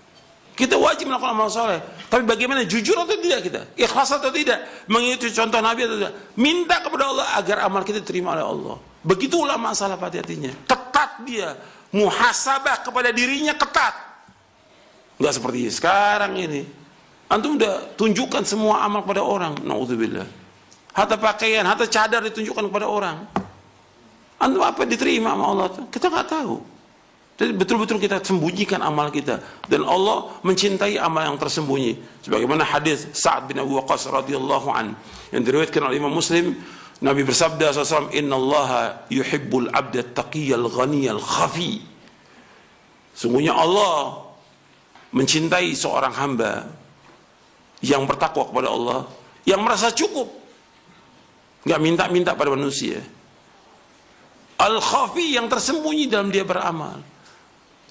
Kita wajib melakukan amal soleh. Tapi bagaimana, jujur atau tidak kita? Ikhlas atau tidak? Mengikuti contoh Nabi atau tidak? Minta kepada Allah agar amal kita diterima oleh Allah. Begitu ulama salaf hati-hatinya. Ketat dia. Muhasabah kepada dirinya ketat. Enggak seperti sekarang ini. Antum udah tunjukkan semua amal kepada orang. Na'udzubillah. Hatta pakaian, hatta cadar ditunjukkan kepada orang. Antum apa diterima sama Allah? Kita nggak tahu. Jadi betul-betul kita sembunyikan amal kita, dan Allah mencintai amal yang tersembunyi. Sebagaimana hadis Sa'ad bin Abi Waqqas radhiyallahu an yang diriwayatkan oleh Imam Muslim, Nabi bersabda SAW, "Innallaha yuhibbul 'abda at-taqiyyal ghaniyal khafi." Sungguhnya Allah mencintai seorang hamba yang bertakwa kepada Allah, yang merasa cukup, nggak minta-minta pada manusia. Al-khafi, yang tersembunyi dalam dia beramal,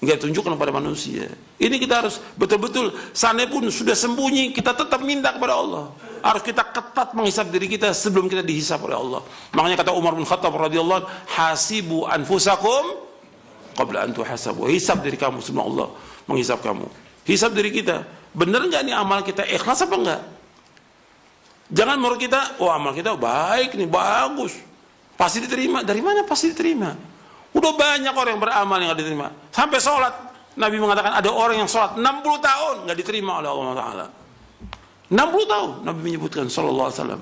nggak tunjukkan kepada manusia. Ini kita harus betul-betul, sana pun sudah sembunyi, kita tetap minta kepada Allah. Harus kita ketat menghisap diri kita sebelum kita dihisap oleh Allah. Makanya kata Umar bin Khattab radhiyallahu anhu, hasibu anfusakum qabla an tuhasabu. Hisap diri kamu sebelum Allah menghisap kamu. Hisap diri kita, benar nggak nih amal kita, ikhlas apa enggak? Jangan menurut kita, oh amal kita baik nih, bagus, pasti diterima. Dari mana pasti diterima? Udah banyak orang yang beramal yang gak diterima. Sampai sholat, Nabi mengatakan ada orang yang sholat 60 tahun gak diterima oleh Allah Ta'ala. 60 tahun Nabi menyebutkan sallallahu alaihi wasallam.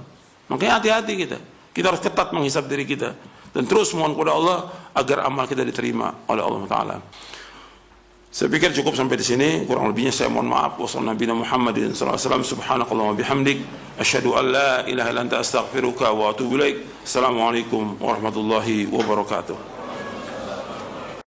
Makanya hati-hati kita. Kita harus ketat menghisap diri kita dan terus mohon kepada Allah agar amal kita diterima oleh Allah Ta'ala. Saya pikir cukup sampai di sini. Kurang lebihnya saya mohon maaf. Wassalamualaikum warahmatullahi wabarakatuh. Subhanakallahumma bihamdik, asyhadu an la ilaha illa anta astaghfiruka wa atubu ilaik. Assalamualaikum warahmatullahi wabarakatuh.